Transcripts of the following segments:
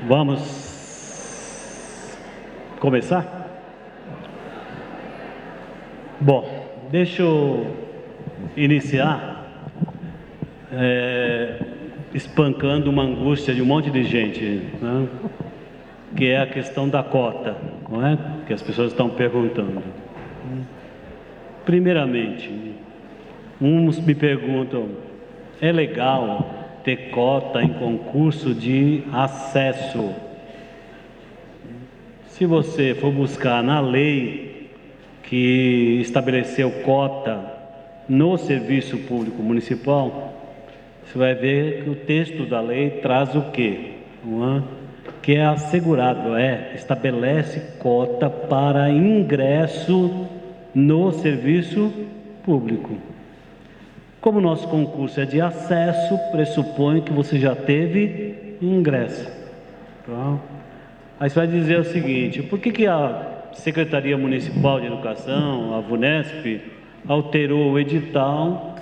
Vamos começar? Bom, deixa eu iniciar espancando uma angústia de um monte de gente, né? Que é a questão da cota, não é? Que as pessoas estão perguntando. Primeiramente, uns me perguntam: é legal ter cota em concurso de acesso? Se você for buscar na lei que estabeleceu cota no serviço público municipal, você vai ver que o texto da lei traz o quê? Não é? Que é assegurado, estabelece cota para ingresso no serviço público. Como o nosso concurso é de acesso, pressupõe que você já teve ingresso. Tá? Aí você vai dizer o seguinte: por que a Secretaria Municipal de Educação, a VUNESP, alterou o edital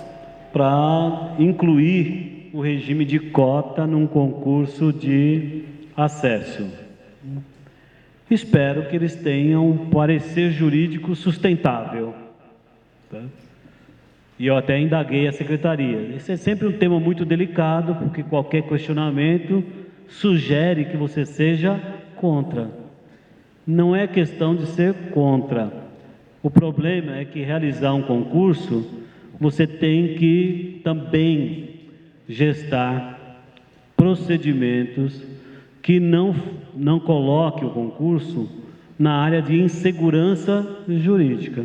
para incluir o regime de cota num concurso de acesso? Espero que eles tenham um parecer jurídico sustentável. Tá? E eu até indaguei a secretaria. Esse é sempre um tema muito delicado, porque qualquer questionamento sugere que você seja contra. Não é questão de ser contra. O problema é que realizar um concurso, você tem que também gestar procedimentos que não coloque o concurso na área de insegurança jurídica.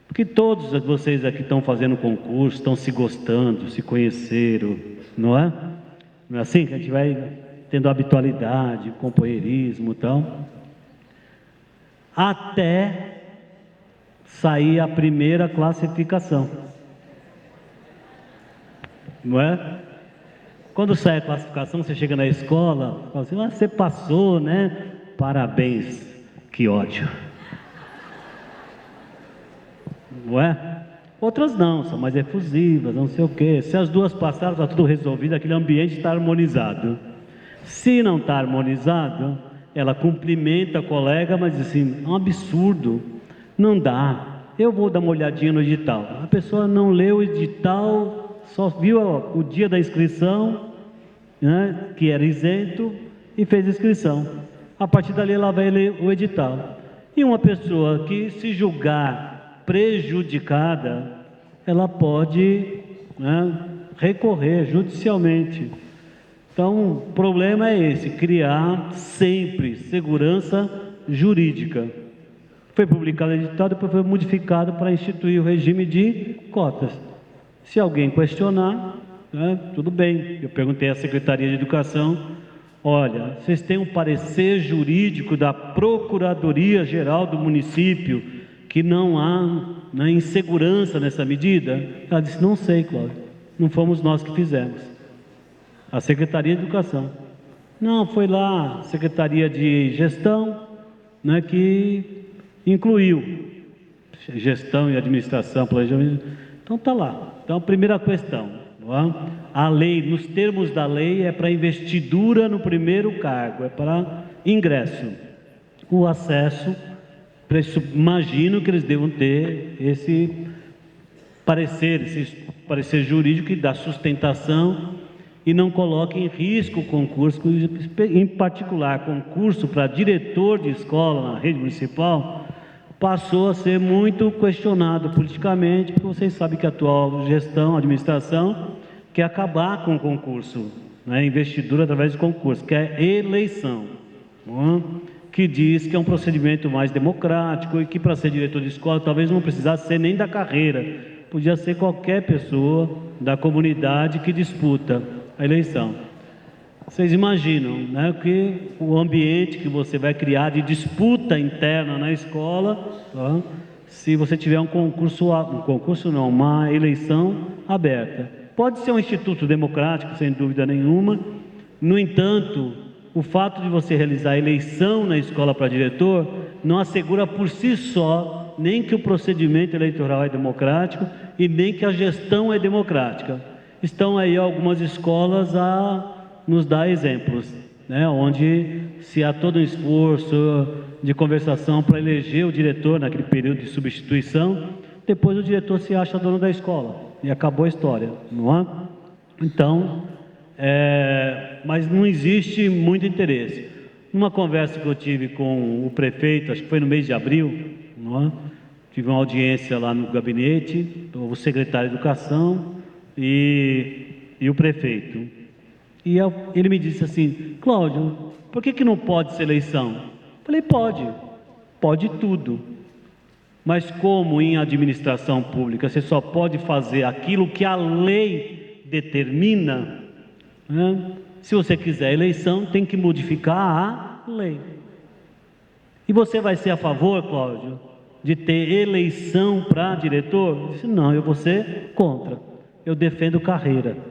Porque todos vocês aqui estão fazendo concurso, estão se gostando, se conheceram, não é? Não é assim que a gente vai tendo habitualidade, companheirismo e tal, até sair a primeira classificação, não é? Quando sai a classificação, você chega na escola, fala assim: você passou, né? Parabéns. Que ódio. Não é? Outras não, são mais efusivas, não sei o quê. Se as duas passaram, está tudo resolvido, aquele ambiente está harmonizado. Se não está harmonizado, ela cumprimenta a colega, mas diz assim: é um absurdo, não dá, eu vou dar uma olhadinha no edital. A pessoa não leu o edital, só viu o dia da inscrição, né, que era isento, e fez a inscrição. A partir dali ela vai ler o edital. E uma pessoa que se julgar prejudicada, ela pode, né, recorrer judicialmente. Então, o problema é esse: criar sempre segurança jurídica. Foi publicado o edital, depois foi modificado para instituir o regime de cotas. Se alguém questionar, né, tudo bem. Eu perguntei à Secretaria de Educação: olha, vocês têm um parecer jurídico da Procuradoria-Geral do município que não há, né, insegurança nessa medida? Ela disse: não sei, Cláudio, não fomos nós que fizemos. A Secretaria de Educação. Não, foi lá a Secretaria de Gestão, né, que incluiu gestão e administração, planejamento. Então está lá. Então, a primeira questão, não é? A lei, nos termos da lei, é para investidura no primeiro cargo, é para ingresso. O acesso, imagino que eles devam ter esse parecer jurídico que dá sustentação e não coloque em risco o concurso, em particular concurso para diretor de escola na rede municipal, passou a ser muito questionado politicamente, porque vocês sabem que a atual gestão, administração, quer acabar com o concurso, né, investidura através de concurso, que é eleição, não é? Que diz que é um procedimento mais democrático e que para ser diretor de escola talvez não precisasse ser nem da carreira, podia ser qualquer pessoa da comunidade que disputa a eleição. Vocês imaginam, né, que o ambiente que você vai criar de disputa interna na escola, tá, se você tiver uma eleição aberta. Pode ser um instituto democrático, sem dúvida nenhuma. No entanto, o fato de você realizar a eleição na escola para diretor não assegura por si só nem que o procedimento eleitoral é democrático e nem que a gestão é democrática. Estão aí algumas escolas a nos dar exemplos, né, onde se há todo um esforço de conversação para eleger o diretor naquele período de substituição, depois o diretor se acha dono da escola e acabou a história, não é? Então, mas não existe muito interesse. Numa conversa que eu tive com o prefeito, acho que foi no mês de abril, não é? Tive uma audiência lá no gabinete, o secretário de Educação e o prefeito. E ele me disse assim: Cláudio, por que não pode ser eleição? Falei: pode tudo. Mas como em administração pública você só pode fazer aquilo que a lei determina, né? Se você quiser eleição, tem que modificar a lei. E você vai ser a favor, Cláudio, de ter eleição para diretor? Eu disse: não, eu vou ser contra. Eu defendo carreira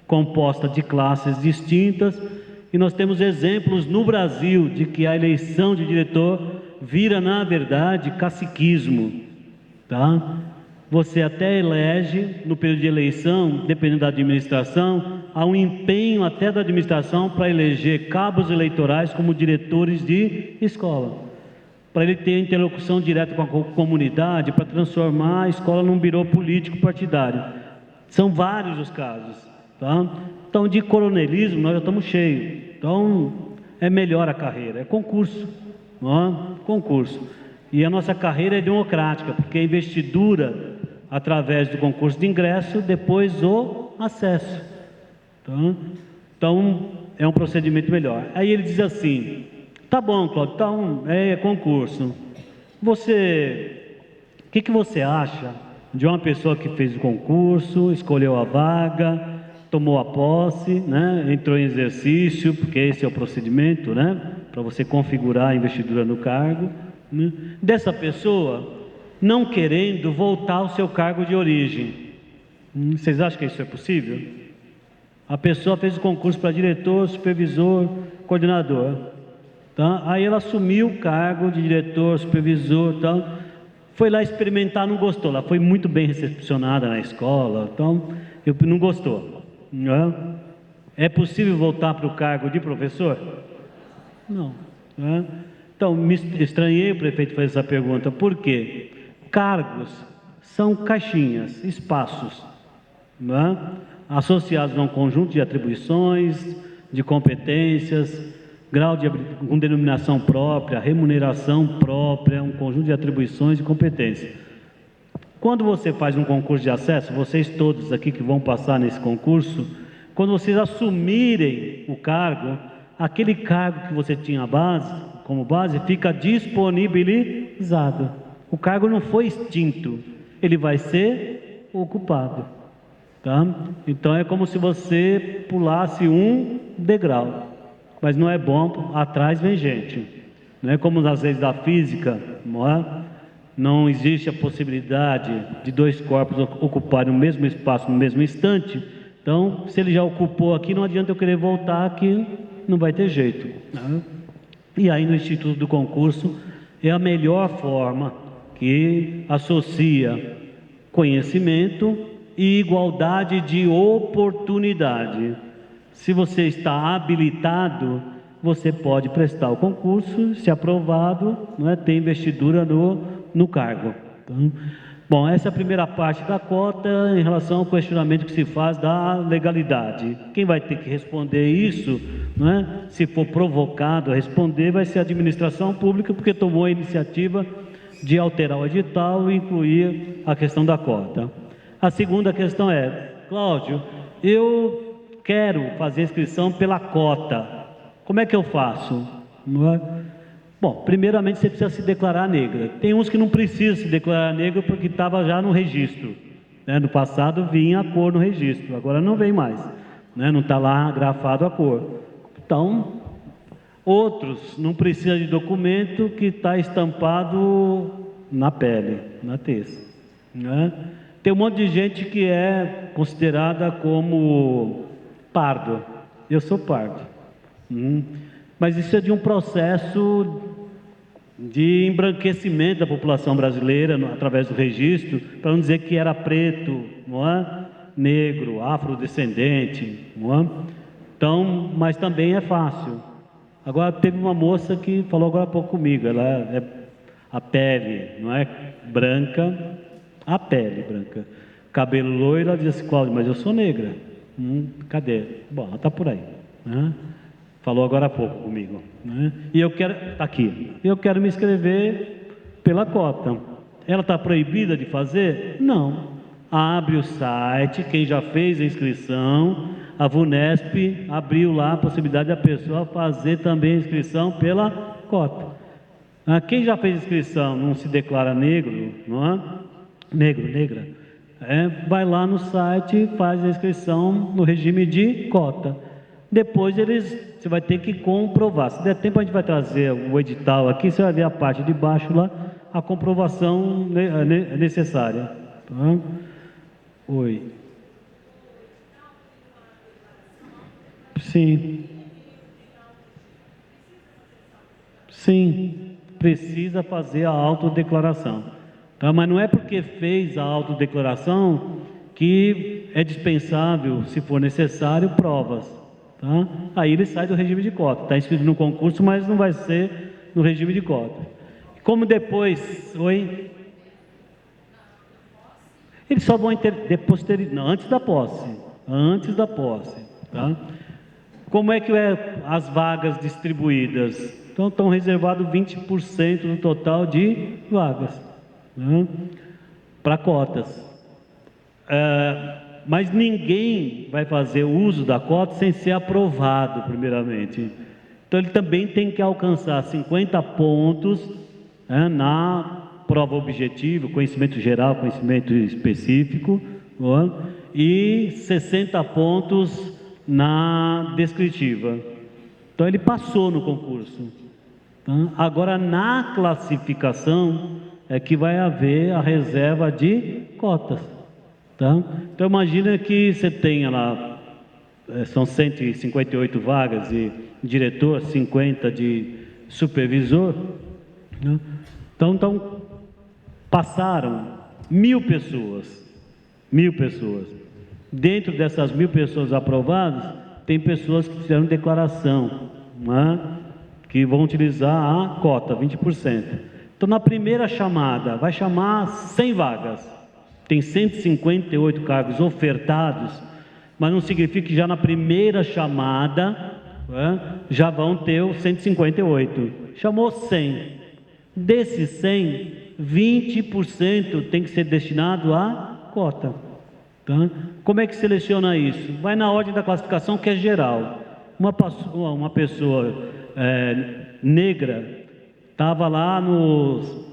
composta de classes distintas, e nós temos exemplos no Brasil de que a eleição de diretor vira, na verdade, caciquismo, tá? Você até elege, no período de eleição, dependendo da administração, há um empenho até da administração para eleger cabos eleitorais como diretores de escola, para ele ter interlocução direta com a comunidade, para transformar a escola num birô político partidário. São vários os casos, tá? Então, de coronelismo, nós já estamos cheios. Então, é melhor a carreira, é concurso, não é? Concurso. E a nossa carreira é democrática, porque a investidura, através do concurso de ingresso, depois o acesso. Tá? Então, é um procedimento melhor. Aí ele diz assim: tá bom, Cláudio, então é concurso. O que você acha de uma pessoa que fez o concurso, escolheu a vaga, tomou a posse, né, entrou em exercício, porque esse é o procedimento, né, para você configurar a investidura no cargo, né, dessa pessoa não querendo voltar ao seu cargo de origem? Vocês acham que isso é possível? A pessoa fez o concurso para diretor, supervisor, coordenador, tá? Aí ela assumiu o cargo de diretor, supervisor, tal. Foi lá experimentar, não gostou. Ela foi muito bem recepcionada na escola, então não gostou. Não. É possível voltar para o cargo de professor? Não. Não. Então, me estranhei o prefeito fazer essa pergunta. Por quê? Cargos são caixinhas, espaços, não é? Associados a um conjunto de atribuições, de competências, grau com denominação própria, remuneração própria, um conjunto de atribuições e competências. Quando você faz um concurso de acesso, vocês todos aqui que vão passar nesse concurso, quando vocês assumirem o cargo, aquele cargo que você tinha como base, fica disponibilizado. O cargo não foi extinto, ele vai ser ocupado, tá? Então é como se você pulasse um degrau, mas não é bom, atrás vem gente. Não é como nas leis da física, não é? Não existe a possibilidade de dois corpos ocuparem o mesmo espaço no mesmo instante. Então, se ele já ocupou aqui, não adianta eu querer voltar aqui, não vai ter jeito, né? E aí no Instituto do Concurso é a melhor forma, que associa conhecimento e igualdade de oportunidade. Se você está habilitado, você pode prestar o concurso, se aprovado, não é, ter investidura no cargo. Então, bom, essa é a primeira parte da cota em relação ao questionamento que se faz da legalidade. Quem vai ter que responder isso, não é, se for provocado a responder, vai ser a administração pública, porque tomou a iniciativa de alterar o edital e incluir a questão da cota. A segunda questão é: Cláudio, eu quero fazer inscrição pela cota, como é que eu faço? Não é? Bom, primeiramente você precisa se declarar negra. Tem uns que não precisam se declarar negro porque estava já no registro, né? No passado vinha a cor no registro, agora não vem mais, né? Não está lá grafado a cor. Então, outros não precisam de documento, que está estampado na pele, na testa, né? Tem um monte de gente que é considerada como pardo. Eu sou pardo. Mas isso é de um processo de embranquecimento da população brasileira através do registro, para não dizer que era preto, não é? Negro, afrodescendente, não é? Então, mas também é fácil. Agora, teve uma moça que falou agora há pouco comigo, ela é a pele, não é branca, a pele branca, cabelo loiro, ela disse assim, Cláudio, mas eu sou negra. Cadê? Bom, ela está por aí, né? Falou agora há pouco comigo, né? E eu quero, está aqui, eu quero me inscrever pela cota. Ela está proibida de fazer? Não. Abre o site, quem já fez a inscrição, a VUNESP abriu lá a possibilidade da pessoa fazer também a inscrição pela cota. Quem já fez inscrição, não se declara negro, não é? Negro, negra, vai lá no site e faz a inscrição no regime de cota. Depois você vai ter que comprovar. Se der tempo, a gente vai trazer o edital aqui, você vai ver a parte de baixo lá, a comprovação necessária. Tá? Oi. Sim. Sim, precisa fazer a autodeclaração. Tá? Mas não é porque fez a autodeclaração que é dispensável, se for necessário, provas. Tá? Aí ele sai do regime de cota. Está inscrito no concurso, mas não vai ser no regime de cota. Como depois, eles só vão antes da posse. Antes da posse. Tá? Como é que as vagas distribuídas? Então estão reservados 20% do total de vagas, né, para cotas. Mas ninguém vai fazer uso da cota sem ser aprovado primeiramente. Então ele também tem que alcançar 50 pontos, na prova objetiva, conhecimento geral, conhecimento específico, e 60 pontos na descritiva. Então ele passou no concurso. Agora na classificação é que vai haver a reserva de cotas. Tá? Então imagina que você tenha lá, são 158 vagas de diretor, 50 de supervisor, né? Então passaram 1.000 pessoas. 1.000 pessoas. Dentro dessas 1.000 pessoas aprovadas, tem pessoas que fizeram declaração, né, que vão utilizar a cota, 20%. Então, na primeira chamada, vai chamar 100 vagas. Tem 158 cargos ofertados, mas não significa que já na primeira chamada, já vão ter os 158. Chamou 100. Desses 100, 20% tem que ser destinado à cota. Tá? Como é que seleciona isso? Vai na ordem da classificação, que é geral. Uma pessoa negra estava lá nos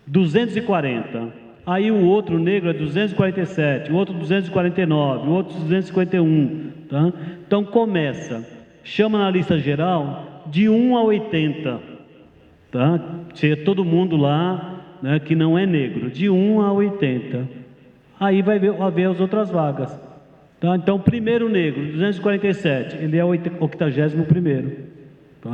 240. Aí o outro negro é 247, o outro 249, o outro 251. Tá? Então chama na lista geral de 1 a 80. Tá? Chega todo mundo lá, né, que não é negro, de 1 a 80. Aí vai haver as outras vagas. Tá? Então, o primeiro negro, 247, ele é o 81º. Tá?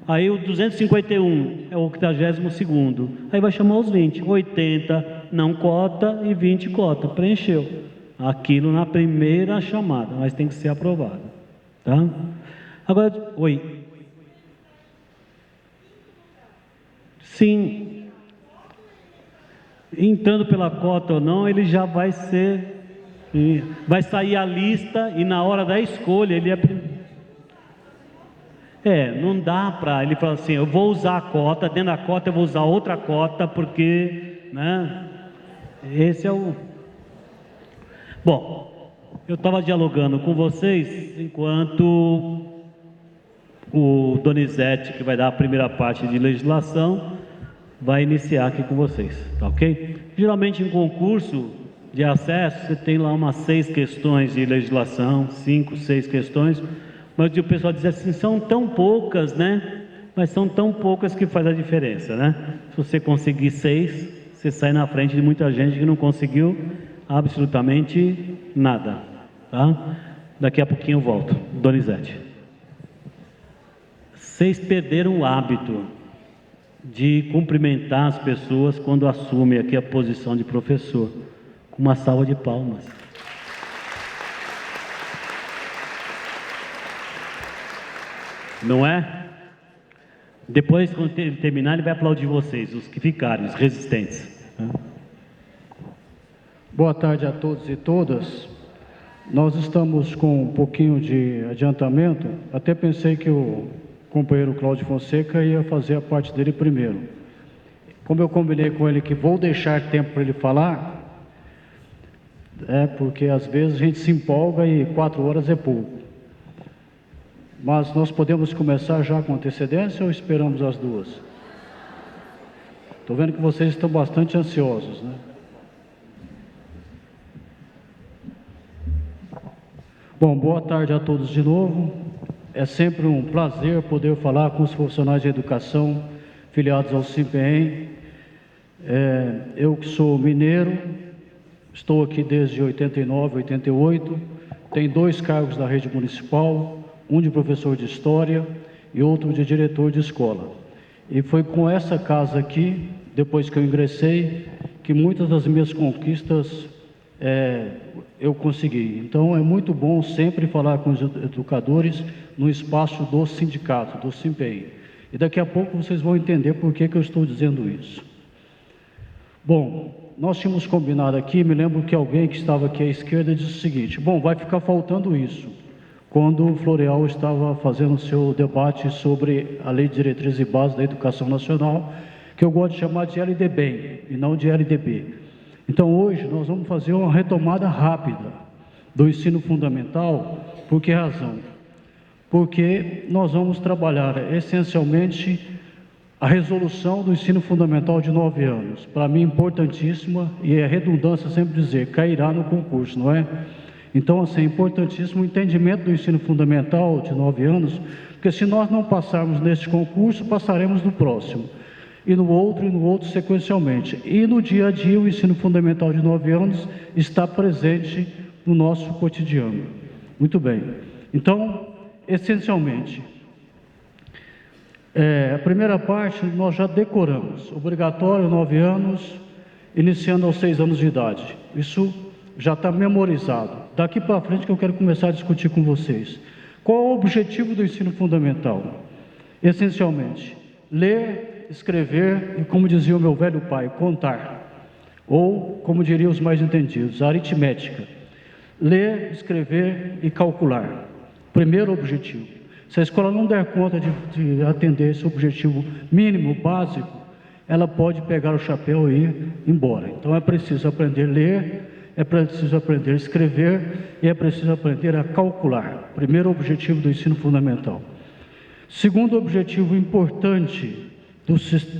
Aí o 251 é o 82º. Aí vai chamar os 20. 80 não cota e 20 cota. Preencheu. Aquilo na primeira chamada, mas tem que ser aprovado. Tá? Agora, Sim. Entrando pela cota ou não, ele já vai vai sair a lista e na hora da escolha ele não dá para ele falar assim, eu vou usar a cota, dentro da cota eu vou usar outra cota, porque, né, esse é o... Bom, eu estava dialogando com vocês enquanto o Donizete, que vai dar a primeira parte de legislação, vai iniciar aqui com vocês, tá ok? Geralmente em concurso de acesso, você tem lá umas 6 questões de legislação, 5, 6 questões, mas o pessoal diz assim, são tão poucas, né? Mas são tão poucas que faz a diferença, né? Se você conseguir 6, você sai na frente de muita gente que não conseguiu absolutamente nada, tá? Daqui a pouquinho eu volto. Donizete. Vocês perderam o hábito de cumprimentar as pessoas quando assumem aqui a posição de professor, com uma salva de palmas. Não é? Depois, quando ele terminar, ele vai aplaudir vocês, os que ficarem, os resistentes. Boa tarde a todos e todas. Nós estamos com um pouquinho de adiantamento. Até pensei que o companheiro Cláudio Fonseca ia fazer a parte dele primeiro. Como eu combinei com ele que vou deixar tempo para ele falar, porque às vezes a gente se empolga e 4 horas é pouco. Mas nós podemos começar já com antecedência ou esperamos as 2? Estou vendo que vocês estão bastante ansiosos, né? Bom, boa tarde a todos de novo. É sempre um prazer poder falar com os profissionais de educação filiados ao SIMPEM. Eu que sou mineiro, estou aqui desde 89, 88, tenho 2 cargos da rede municipal, um de professor de história e outro de diretor de escola. E foi com essa casa aqui, depois que eu ingressei, que muitas das minhas conquistas eu consegui. Então é muito bom sempre falar com os educadores no espaço do sindicato, do SIMPEI. E daqui a pouco vocês vão entender por que eu estou dizendo isso. Bom, nós tínhamos combinado aqui, me lembro que alguém que estava aqui à esquerda disse o seguinte: bom, vai ficar faltando isso, quando o Floreal estava fazendo o seu debate sobre a Lei de Diretrizes e Bases da Educação Nacional, que eu gosto de chamar de LDB e não de LDB. Então hoje nós vamos fazer uma retomada rápida do ensino fundamental. Por que razão? Porque nós vamos trabalhar essencialmente a resolução do ensino fundamental de 9 anos. Para mim importantíssima, e é redundância sempre dizer, cairá no concurso, não é? Então, assim, é importantíssimo o entendimento do ensino fundamental de 9 anos, porque se nós não passarmos neste concurso, passaremos no próximo, e no outro sequencialmente. E no dia a dia, o ensino fundamental de 9 anos está presente no nosso cotidiano. Muito bem. Então, essencialmente, a primeira parte nós já decoramos, obrigatório 9 anos, iniciando aos 6 anos de idade. Isso já está memorizado. Daqui para frente que eu quero começar a discutir com vocês. Qual é o objetivo do ensino fundamental? Essencialmente, ler, escrever e, como dizia o meu velho pai, contar. Ou, como diriam os mais entendidos, a aritmética. Ler, escrever e calcular. Primeiro objetivo. Se a escola não der conta de atender esse objetivo mínimo, básico, ela pode pegar o chapéu e ir embora. Então é preciso aprender a ler, é preciso aprender a escrever e é preciso aprender a calcular. Primeiro objetivo do ensino fundamental. Segundo objetivo importante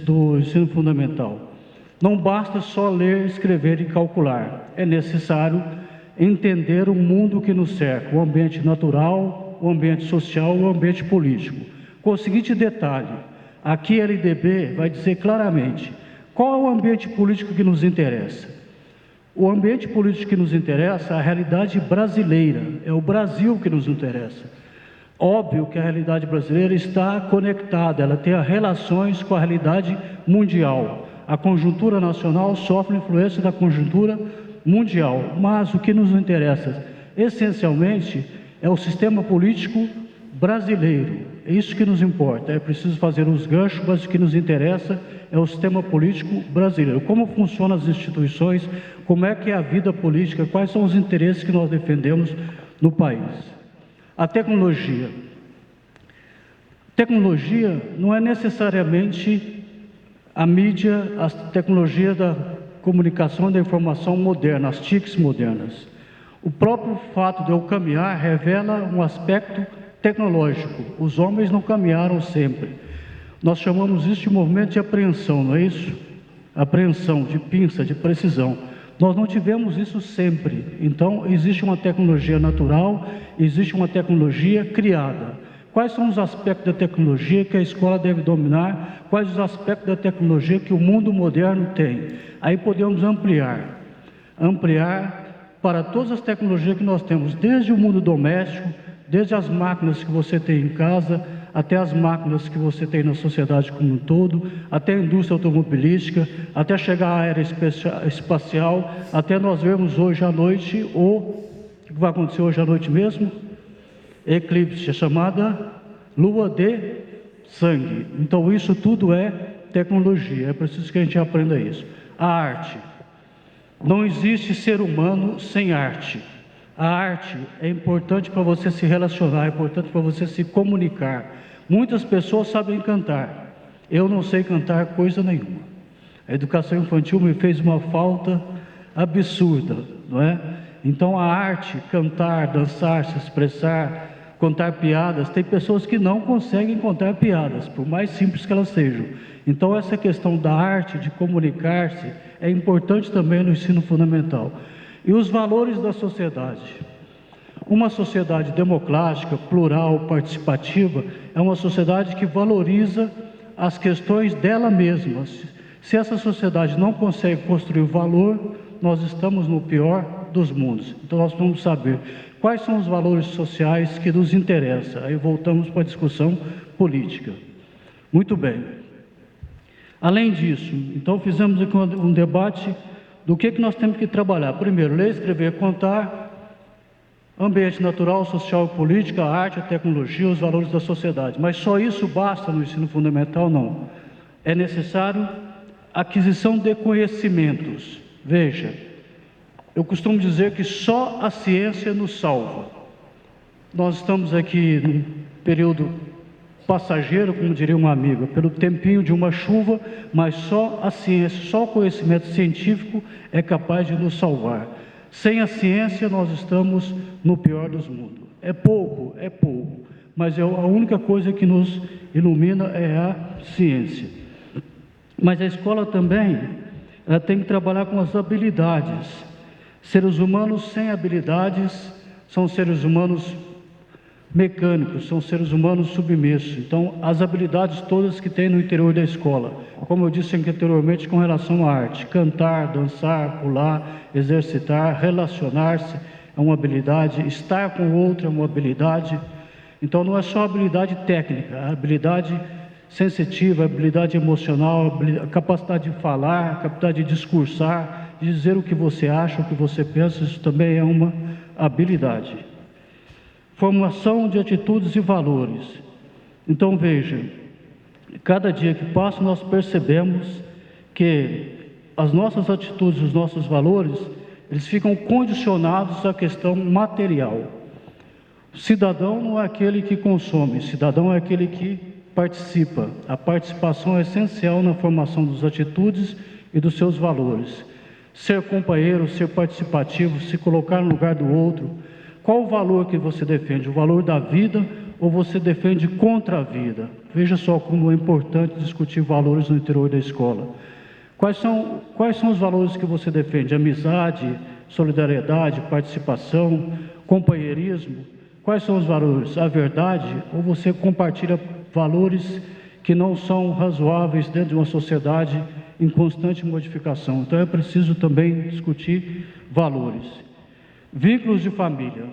do ensino fundamental. Não basta só ler, escrever e calcular. É necessário entender o mundo que nos cerca, o ambiente natural, o ambiente social, o ambiente político. Com o seguinte detalhe, aqui a LDB vai dizer claramente qual é o ambiente político que nos interessa. O ambiente político que nos interessa é a realidade brasileira, é o Brasil que nos interessa. Óbvio que a realidade brasileira está conectada, ela tem relações com a realidade mundial. A conjuntura nacional sofre influência da conjuntura mundial, mas o que nos interessa essencialmente é o sistema político brasileiro. É isso que nos importa. É preciso fazer os ganchos, mas o que nos interessa é o sistema político brasileiro. Como funcionam as instituições, como é que é a vida política, quais são os interesses que nós defendemos no país. A tecnologia. Tecnologia não é necessariamente a mídia, as tecnologias da comunicação e da informação moderna, as TICs modernas. O próprio fato de eu caminhar revela um aspecto tecnológico. Os homens não caminharam sempre. Nós chamamos isso de movimento de apreensão, não é isso? Apreensão, de pinça, de precisão. Nós não tivemos isso sempre. Então, existe uma tecnologia natural, existe uma tecnologia criada. Quais são os aspectos da tecnologia que a escola deve dominar? Quais os aspectos da tecnologia que o mundo moderno tem? Aí podemos ampliar para todas as tecnologias que nós temos, desde o mundo doméstico, desde as máquinas que você tem em casa, até as máquinas que você tem na sociedade como um todo, até a indústria automobilística, até chegar à área espacial, até nós vermos hoje à noite, o que vai acontecer hoje à noite mesmo? Eclipse, chamada lua de sangue. Então isso tudo é tecnologia, é preciso que a gente aprenda isso. A arte. Não existe ser humano sem arte. A arte é importante para você se relacionar, é importante para você se comunicar. Muitas pessoas sabem cantar. Eu não sei cantar coisa nenhuma. A educação infantil me fez uma falta absurda, não é? Então a arte, cantar, dançar, se expressar, contar piadas, tem pessoas que não conseguem contar piadas, por mais simples que elas sejam. Então essa questão da arte, de comunicar-se, é importante também no ensino fundamental. E os valores da sociedade. Uma sociedade democrática, plural, participativa, é uma sociedade que valoriza as questões dela mesma. Se essa sociedade não consegue construir valor, nós estamos no pior dos mundos. Então nós vamos saber quais são os valores sociais que nos interessam. Aí voltamos para a discussão política. Muito bem. Além disso, então fizemos aqui um debate do que nós temos que trabalhar. Primeiro, ler, escrever, contar, ambiente natural, social e política, a arte, a tecnologia, os valores da sociedade. Mas só isso basta no ensino fundamental? Não. É necessário aquisição de conhecimentos. Veja, eu costumo dizer que só a ciência nos salva. Nós estamos aqui num período passageiro, como diria uma amiga, pelo tempinho de uma chuva, mas só a ciência, só o conhecimento científico é capaz de nos salvar. Sem a ciência, nós estamos no pior dos mundos. É pouco, mas a única coisa que nos ilumina é a ciência. Mas a escola também, ela tem que trabalhar com as habilidades. Seres humanos sem habilidades são seres humanos mecânicos, são seres humanos submissos. Então, as habilidades todas que tem no interior da escola, como eu disse anteriormente, com relação à arte, cantar, dançar, pular, exercitar, relacionar-se é uma habilidade, estar com o outro é uma habilidade. Então, não é só habilidade técnica, a habilidade sensitiva, a habilidade emocional, a capacidade de falar, a capacidade de discursar, de dizer o que você acha, o que você pensa, isso também é uma habilidade. Formação de atitudes e valores. Então veja, cada dia que passa nós percebemos que as nossas atitudes, os nossos valores, eles ficam condicionados à questão material. O cidadão não é aquele que consome, o cidadão é aquele que participa. A participação é essencial na formação das atitudes e dos seus valores. Ser companheiro, ser participativo, se colocar no lugar do outro. Qual o valor que você defende? O valor da vida ou você defende contra a vida? Veja só como é importante discutir valores no interior da escola. Quais são os valores que você defende? Amizade, solidariedade, participação, companheirismo? Quais são os valores? A verdade ou você compartilha valores que não são razoáveis dentro de uma sociedade em constante modificação? Então é preciso também discutir valores. Vínculos de família,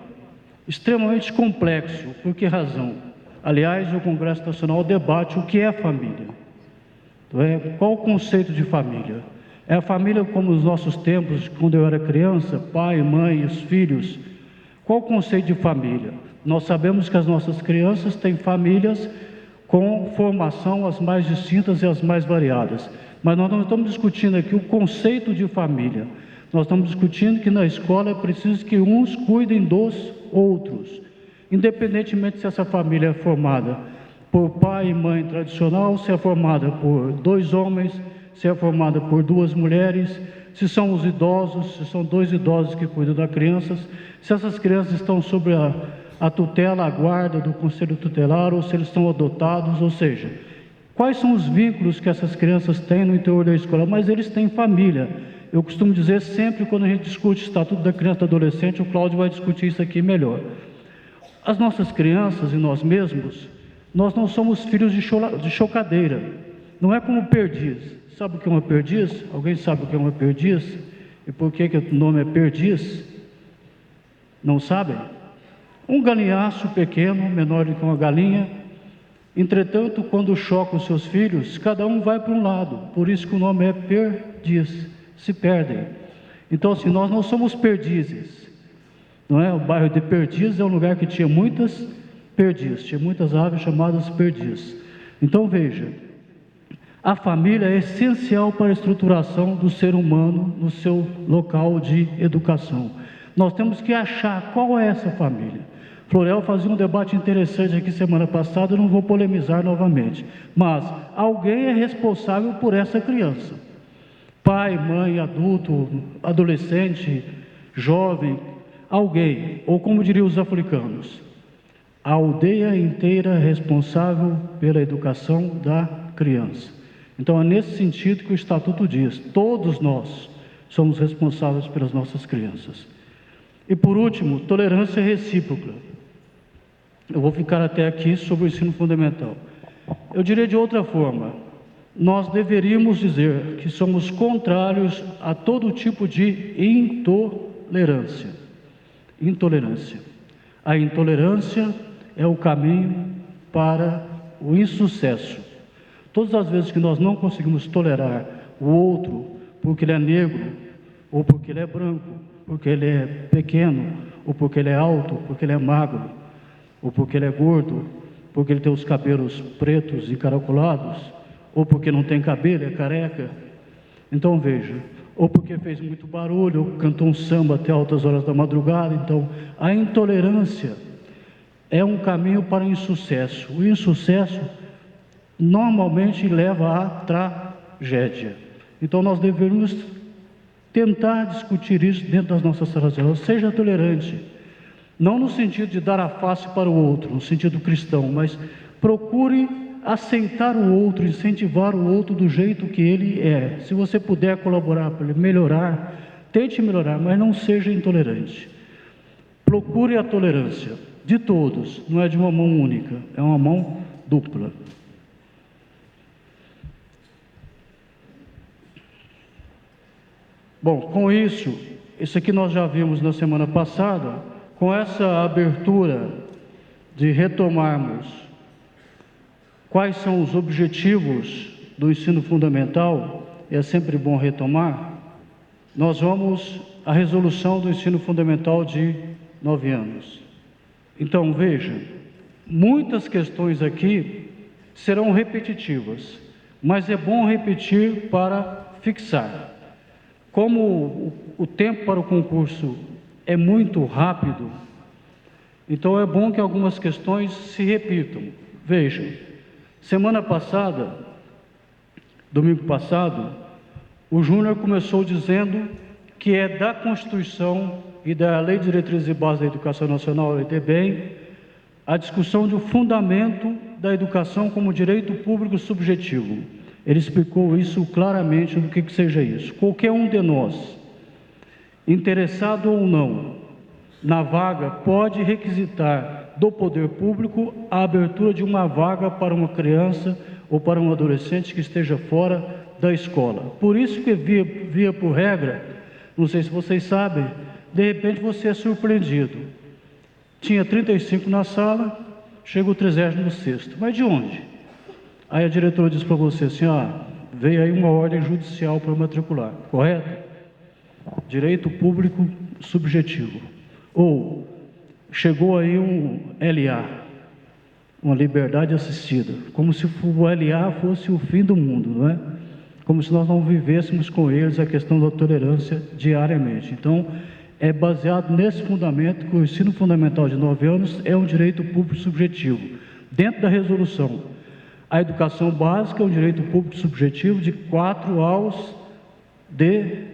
extremamente complexo. Por que razão? Aliás, o Congresso Nacional debate o que é família. Qual o conceito de família? É a família como nos nossos tempos, quando eu era criança, pai, mãe, os filhos. Qual o conceito de família? Nós sabemos que as nossas crianças têm famílias com formação as mais distintas e as mais variadas. Mas nós não estamos discutindo aqui o conceito de família. Nós estamos discutindo que na escola é preciso que uns cuidem dos outros, independentemente se essa família é formada por pai e mãe tradicional, se é formada por 2 homens, se é formada por 2 mulheres, se são os idosos, se são 2 idosos que cuidam das crianças, se essas crianças estão sob a tutela, a guarda do conselho tutelar, ou se eles estão adotados, ou seja, quais são os vínculos que essas crianças têm no interior da escola, mas eles têm família. Eu costumo dizer sempre, quando a gente discute o Estatuto da Criança e do Adolescente, o Cláudio vai discutir isso aqui melhor. As nossas crianças e nós mesmos, nós não somos filhos de chocadeira. Não é como perdiz. Sabe o que é uma perdiz? Alguém sabe o que é uma perdiz? E por que o nome é perdiz? Não sabem? Um galinhaço pequeno, menor do que uma galinha. Entretanto, quando choca os seus filhos, cada um vai para um lado. Por isso que o nome é perdiz. Se perdem. Então, assim, nós não somos perdizes, não é? O bairro de Perdizes é um lugar que tinha muitas Perdiz, tinha muitas aves chamadas perdiz. Então veja, a família é essencial para a estruturação do ser humano no seu local de educação. Nós temos que achar qual é essa família. Florel fazia um debate interessante aqui semana passada, eu não vou polemizar novamente, mas alguém é responsável por essa criança. Pai, mãe, adulto, adolescente, jovem, alguém, ou como diriam os africanos, a aldeia inteira é responsável pela educação da criança. Então é nesse sentido que o Estatuto diz, todos nós somos responsáveis pelas nossas crianças. E por último, tolerância recíproca. Eu vou ficar até aqui sobre o ensino fundamental. Eu diria de outra forma, nós deveríamos dizer que somos contrários a todo tipo de intolerância. Intolerância. A intolerância é o caminho para o insucesso. Todas as vezes que nós não conseguimos tolerar o outro porque ele é negro, ou porque ele é branco, porque ele é pequeno, ou porque ele é alto, porque ele é magro, ou porque ele é gordo, porque ele tem os cabelos pretos e encaracolados, ou porque não tem cabelo, é careca. Então veja, ou porque fez muito barulho, ou cantou um samba até altas horas da madrugada. Então a intolerância é um caminho para o insucesso. O insucesso normalmente leva à tragédia. Então nós devemos tentar discutir isso dentro das nossas salas de aula. Seja tolerante, não no sentido de dar a face para o outro, no sentido cristão, mas procure aceitar o outro, incentivar o outro do jeito que ele é. Se você puder colaborar para ele melhorar, tente melhorar, mas não seja intolerante. Procure a tolerância de todos, não é de uma mão única, é uma mão dupla. Bom, com isso aqui nós já vimos na semana passada, com essa abertura de retomarmos quais são os objetivos do ensino fundamental, é sempre bom retomar, nós vamos à resolução do ensino fundamental de 9 anos. Então, veja, muitas questões aqui serão repetitivas, mas é bom repetir para fixar. Como o tempo para o concurso é muito rápido, então é bom que algumas questões se repitam. Vejam, semana passada, domingo passado, o Júnior começou dizendo que é da Constituição e da Lei de Diretrizes e Bases da Educação Nacional, LDB, a discussão do fundamento da educação como direito público subjetivo. Ele explicou isso claramente, do que seja isso. Qualquer um de nós, interessado ou não, na vaga, pode requisitar do poder público a abertura de uma vaga para uma criança ou para um adolescente que esteja fora da escola. Por isso que via por regra, não sei se vocês sabem, de repente você é surpreendido. Tinha 35 na sala, chega o 36º. Mas de onde? Aí a diretora diz para você assim, veio aí uma ordem judicial para matricular, correto? Direito público subjetivo. Ou chegou aí um LA, uma liberdade assistida, como se o LA fosse o fim do mundo, não é? Como se nós não vivêssemos com eles a questão da tolerância diariamente. Então, é baseado nesse fundamento que o ensino fundamental de 9 anos é um direito público subjetivo. Dentro da resolução, a educação básica é um direito público subjetivo de 4 aos de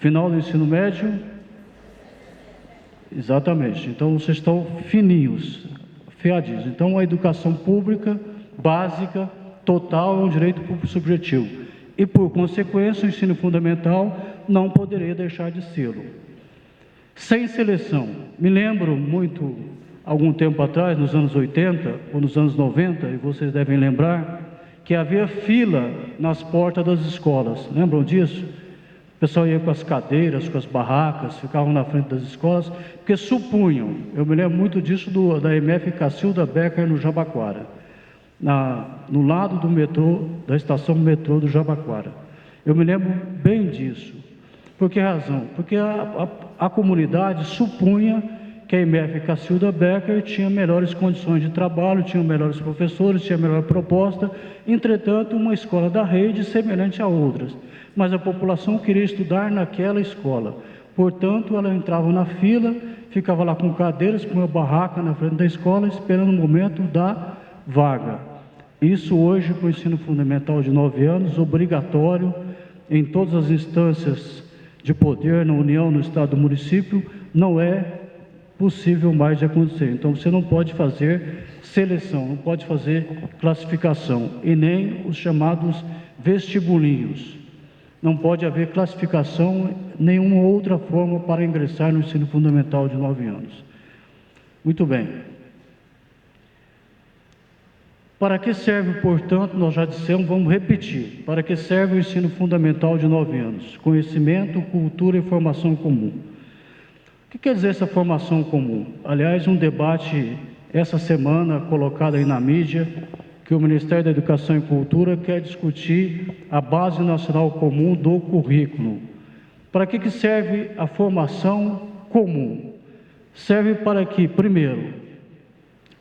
final do ensino médio. Exatamente. Então, vocês estão fininhos, fiadinhos. Então, a educação pública básica total é um direito público subjetivo. E, por consequência, o ensino fundamental não poderia deixar de ser-lo. Sem seleção. Me lembro muito, algum tempo atrás, nos anos 80 ou nos anos 90, e vocês devem lembrar, que havia fila nas portas das escolas. Lembram disso? O pessoal ia com as cadeiras, com as barracas, ficavam na frente das escolas, porque supunham, eu me lembro muito disso da MF Cacilda Becker no Jabaquara, no lado do metrô, da estação metrô do Jabaquara. Eu me lembro bem disso. Por que razão? Porque a comunidade supunha que que a IMEF Cacilda Becker tinha melhores condições de trabalho, tinha melhores professores, tinha melhor proposta, entretanto, uma escola da rede semelhante a outras, mas a população queria estudar naquela escola, portanto, ela entrava na fila, ficava lá com cadeiras, com uma barraca na frente da escola, esperando o momento da vaga. Isso hoje, com o ensino fundamental de 9 anos, obrigatório, em todas as instâncias de poder, na União, no Estado, do município, não é possível mais de acontecer. Então, você não pode fazer seleção, não pode fazer classificação, e nem os chamados vestibulinhos. Não pode haver classificação, nenhuma outra forma para ingressar no ensino fundamental de 9 anos. Muito bem. Para que serve, portanto, nós já dissemos, vamos repetir, para que serve o ensino fundamental de 9 anos? Conhecimento, cultura e formação comum. O que quer dizer essa formação comum? Aliás, um debate essa semana colocado aí na mídia, que o Ministério da Educação e Cultura quer discutir a Base Nacional Comum do Currículo. Para que serve a formação comum? Serve para que, primeiro,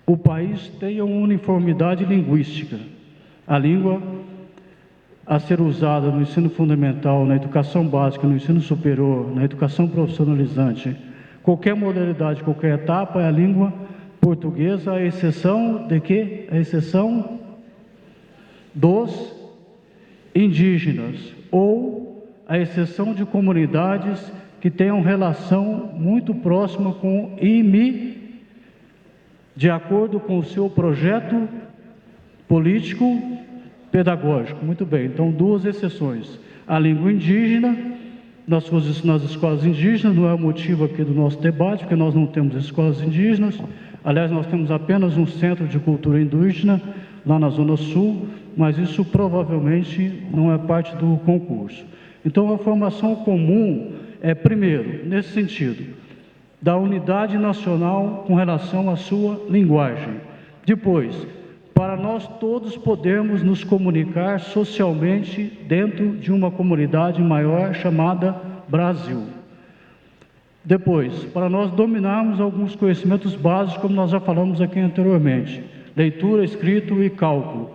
o país tenha uma uniformidade linguística. A língua a ser usada no ensino fundamental, na educação básica, no ensino superior, na educação profissionalizante, qualquer modalidade, qualquer etapa, é a língua portuguesa, a exceção de quê? A exceção dos indígenas, ou a exceção de comunidades que tenham relação muito próxima com IMI, de acordo com o seu projeto político pedagógico. Muito bem, então 2 exceções. A língua indígena, nas escolas indígenas, não é o motivo aqui do nosso debate, porque nós não temos escolas indígenas. Aliás, nós temos apenas um centro de cultura indígena, lá na Zona Sul, mas isso provavelmente não é parte do concurso. Então, a formação comum é, primeiro, nesse sentido, da unidade nacional com relação à sua linguagem. Depois, para nós todos podermos nos comunicar socialmente dentro de uma comunidade maior chamada Brasil. Depois, para nós dominarmos alguns conhecimentos básicos, como nós já falamos aqui anteriormente, leitura, escrito e cálculo.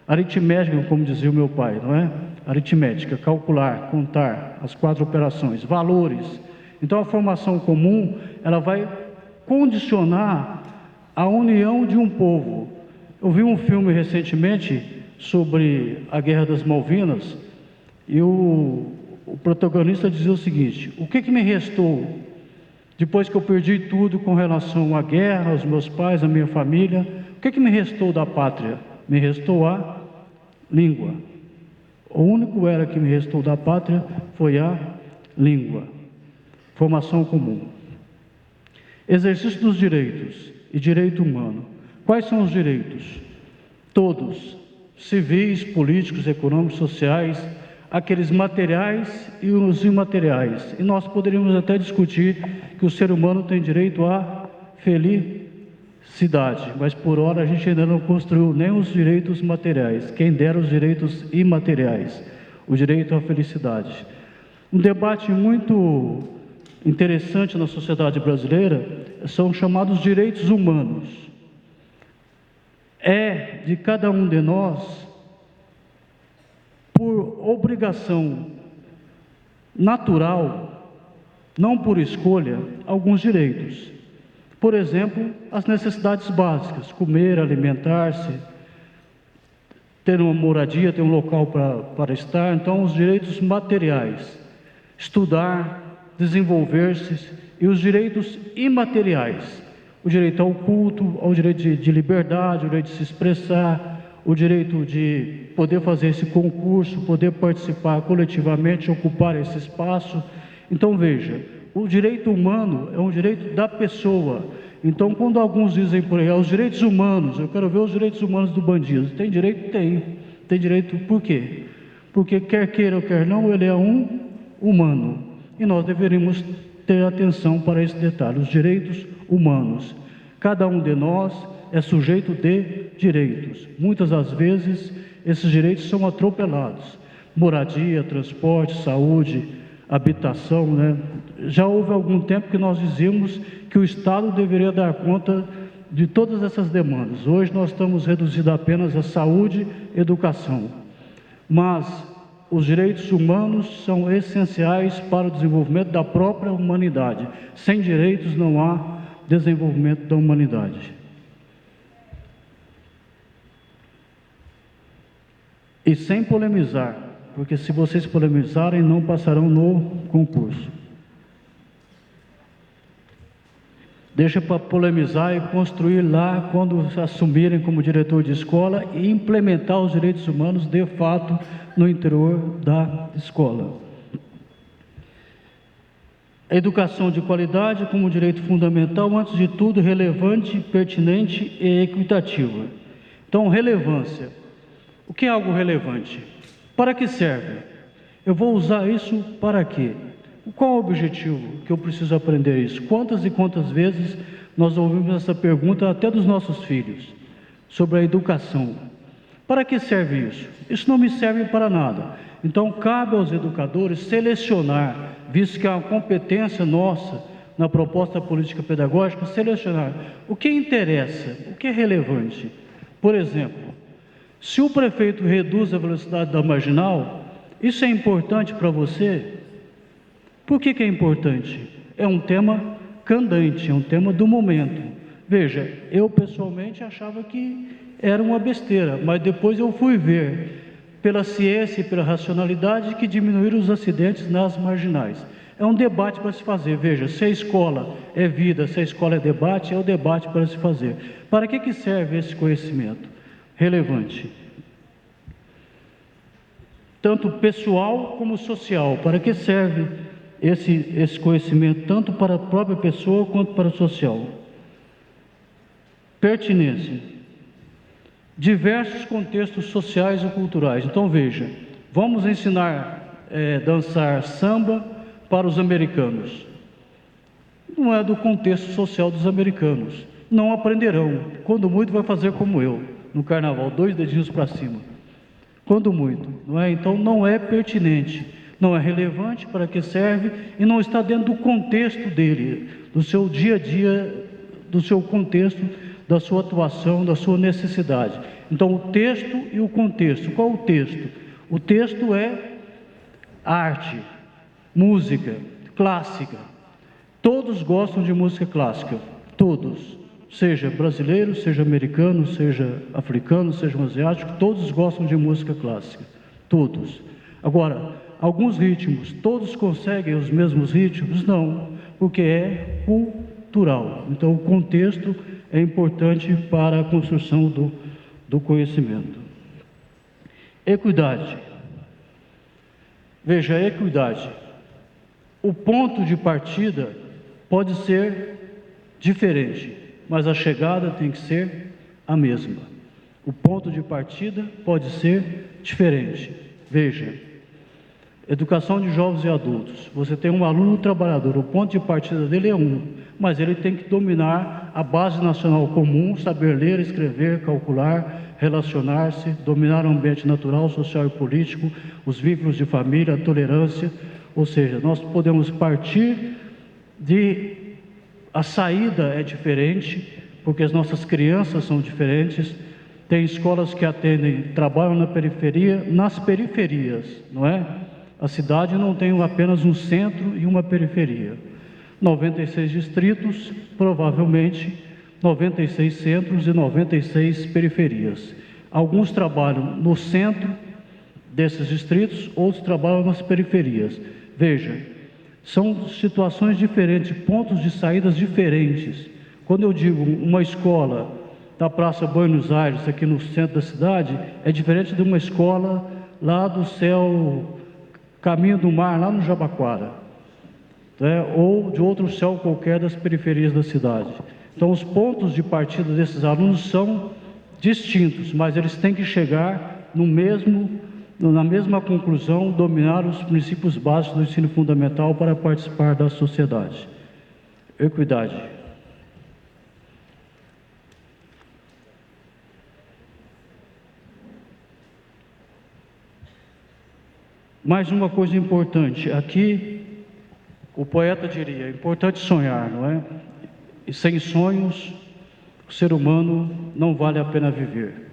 Aritmética, como dizia o meu pai, não é? Aritmética, calcular, contar, as 4 operações, valores. Então, a formação comum, ela vai condicionar a união de um povo. Eu vi um filme recentemente sobre a Guerra das Malvinas, e o protagonista dizia o seguinte: o que me restou depois que eu perdi tudo com relação à guerra, aos meus pais, à minha família? O que me restou da pátria? Me restou a língua. O único era que me restou da pátria foi a língua. Formação comum. Exercício dos direitos e direito humano. Quais são os direitos? Todos, civis, políticos, econômicos, sociais, aqueles materiais e os imateriais. E nós poderíamos até discutir que o ser humano tem direito à felicidade, mas por hora a gente ainda não construiu nem os direitos materiais, quem dera os direitos imateriais, o direito à felicidade. Um debate muito interessante na sociedade brasileira são os chamados direitos humanos. É de cada um de nós, por obrigação natural, não por escolha, alguns direitos. Por exemplo, as necessidades básicas: comer, alimentar-se, ter uma moradia, ter um local para estar. Então, os direitos materiais: estudar, desenvolver-se. E os direitos imateriais: o direito ao culto, ao direito de liberdade, o direito de se expressar, o direito de poder fazer esse concurso, poder participar coletivamente, ocupar esse espaço. Então, veja, o direito humano é um direito da pessoa. Então, quando alguns dizem por aí, os direitos humanos, eu quero ver os direitos humanos do bandido. Tem direito? Tem. Tem direito por quê? Porque quer queira ou quer não, ele é um humano. E nós deveríamos ter atenção para esse detalhe, os direitos humanos. Cada um de nós é sujeito de direitos. Muitas das vezes, esses direitos são atropelados. Moradia, transporte, saúde, habitação, né? Já houve algum tempo que nós dizíamos que o Estado deveria dar conta de todas essas demandas. Hoje nós estamos reduzidos apenas a saúde e educação. Mas os direitos humanos são essenciais para o desenvolvimento da própria humanidade. Sem direitos não há desenvolvimento da humanidade. E sem polemizar, porque se vocês polemizarem, não passarão no concurso. Deixa para polemizar e construir lá quando assumirem como diretor de escola e implementar os direitos humanos de fato no interior da escola. A educação de qualidade como direito fundamental, antes de tudo, relevante, pertinente e equitativa. Então, relevância. O que é algo relevante? Para que serve? Eu vou usar isso para quê? Qual é o objetivo que eu preciso aprender isso? Quantas e quantas vezes nós ouvimos essa pergunta até dos nossos filhos, sobre a educação. Para que serve isso? Isso não me serve para nada. Então, cabe aos educadores selecionar, visto que é uma competência nossa na proposta política pedagógica, selecionar o que interessa, o que é relevante. Por exemplo, se o prefeito reduz a velocidade da marginal, isso é importante para você? Por que é importante? É um tema candente, é um tema do momento. Veja, eu pessoalmente achava que era uma besteira, mas depois eu fui ver, pela ciência e pela racionalidade, que diminuíram os acidentes nas marginais. É um debate para se fazer. Veja, se a escola é vida, se a escola é debate, é o debate para se fazer. Para que serve esse conhecimento? Relevante. Tanto pessoal como social. Para que serve esse conhecimento, tanto para a própria pessoa quanto para o social? Pertinência. Diversos contextos sociais e culturais. Então, veja, vamos ensinar dançar samba para os americanos. Não é do contexto social dos americanos. Não aprenderão. Quando muito, vai fazer como eu, no carnaval, 2 dedinhos para cima. Quando muito, não é? Então, não é pertinente, não é relevante para que serve e não está dentro do contexto dele, do seu dia a dia, do seu contexto, da sua atuação, da sua necessidade. Então, o texto e o contexto. Qual o texto? O texto é arte, música clássica. Todos gostam de música clássica, todos. Seja brasileiro, seja americano, seja africano, seja asiático, todos gostam de música clássica, todos. Agora, alguns ritmos, todos conseguem os mesmos ritmos? Não, porque é cultural. Então, o contexto é importante para a construção do conhecimento. Equidade. Veja, a equidade. O ponto de partida pode ser diferente, mas a chegada tem que ser a mesma. O ponto de partida pode ser diferente. Veja, educação de jovens e adultos. Você tem um aluno trabalhador, o ponto de partida dele é um, mas ele tem que dominar a base nacional comum, saber ler, escrever, calcular, relacionar-se, dominar o ambiente natural, social e político, os vínculos de família, a tolerância. Ou seja, nós podemos partir de... A saída é diferente, porque as nossas crianças são diferentes. Tem escolas que atendem, trabalham na periferia, nas periferias, não é? A cidade não tem apenas um centro e uma periferia. 96 distritos, provavelmente 96 centros e 96 periferias. Alguns trabalham no centro desses distritos, outros trabalham nas periferias. Veja, são situações diferentes, pontos de saídas diferentes. Quando eu digo uma escola da Praça Buenos Aires, aqui no centro da cidade, é diferente de uma escola lá do céu, Caminho do Mar, lá no Jabaquara, né? Ou de outro céu qualquer das periferias da cidade. Então, os pontos de partida desses alunos são distintos, mas eles têm que chegar na mesma conclusão, dominar os princípios básicos do ensino fundamental para participar da sociedade. Equidade. Mais uma coisa importante, aqui O poeta diria: é importante sonhar, não é? E sem sonhos, o ser humano não vale a pena viver.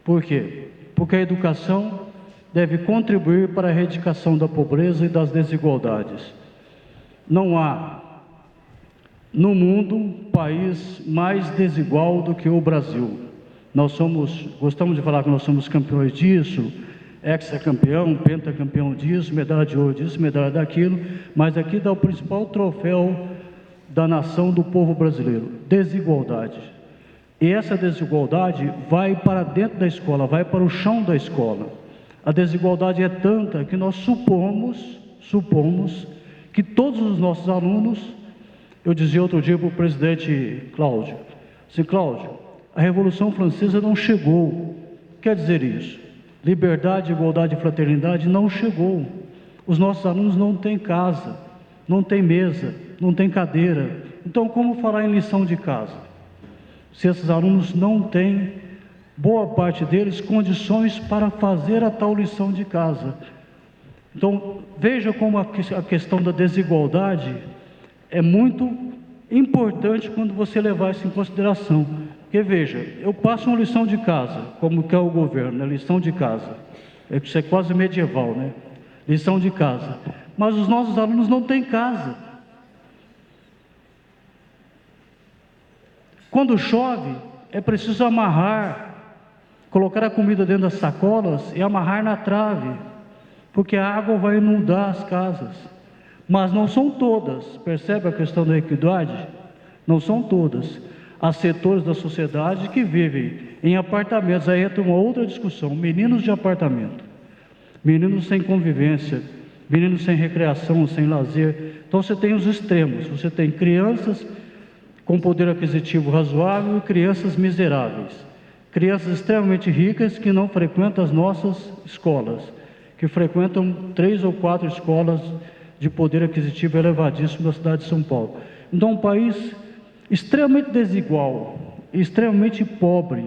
Por quê? Porque a educação deve contribuir para a erradicação da pobreza e das desigualdades. Não há no mundo um país mais desigual do que o Brasil. Gostamos de falar que nós somos campeões disso, hexacampeão, pentacampeão disso, medalha de ouro disso, medalha daquilo, mas aqui dá o principal troféu da nação, do povo brasileiro: desigualdade. E essa desigualdade vai para dentro da escola, vai para o chão da escola. A desigualdade é tanta que nós supomos que todos os nossos alunos... Eu dizia outro dia para o presidente Cláudio, assim: Cláudio, a Revolução Francesa não chegou. Quer dizer isso? Liberdade, igualdade e fraternidade não chegou. Os nossos alunos não têm casa, não têm mesa, não têm cadeira. Então, como falar em lição de casa? Se esses alunos não têm, boa parte deles, condições para fazer a tal lição de casa. Então, veja como a questão da desigualdade é muito importante quando você levar isso em consideração. Porque, veja, eu passo uma lição de casa, como que é o governo, né? Lição de casa. Isso é quase medieval, né? Lição de casa. Mas os nossos alunos não têm casa. Quando chove, é preciso amarrar, colocar a comida dentro das sacolas e amarrar na trave, porque a água vai inundar as casas. Mas não são todas, percebe a questão da equidade? Não são todas. Há setores da sociedade que vivem em apartamentos, aí entra uma outra discussão: meninos de apartamento, meninos sem convivência, meninos sem recreação, sem lazer. Então você tem os extremos, você tem crianças com poder aquisitivo razoável e crianças miseráveis, crianças extremamente ricas que não frequentam as nossas escolas, que frequentam 3 ou 4 escolas de poder aquisitivo elevadíssimo da cidade de São Paulo. Então, um país extremamente desigual, extremamente pobre,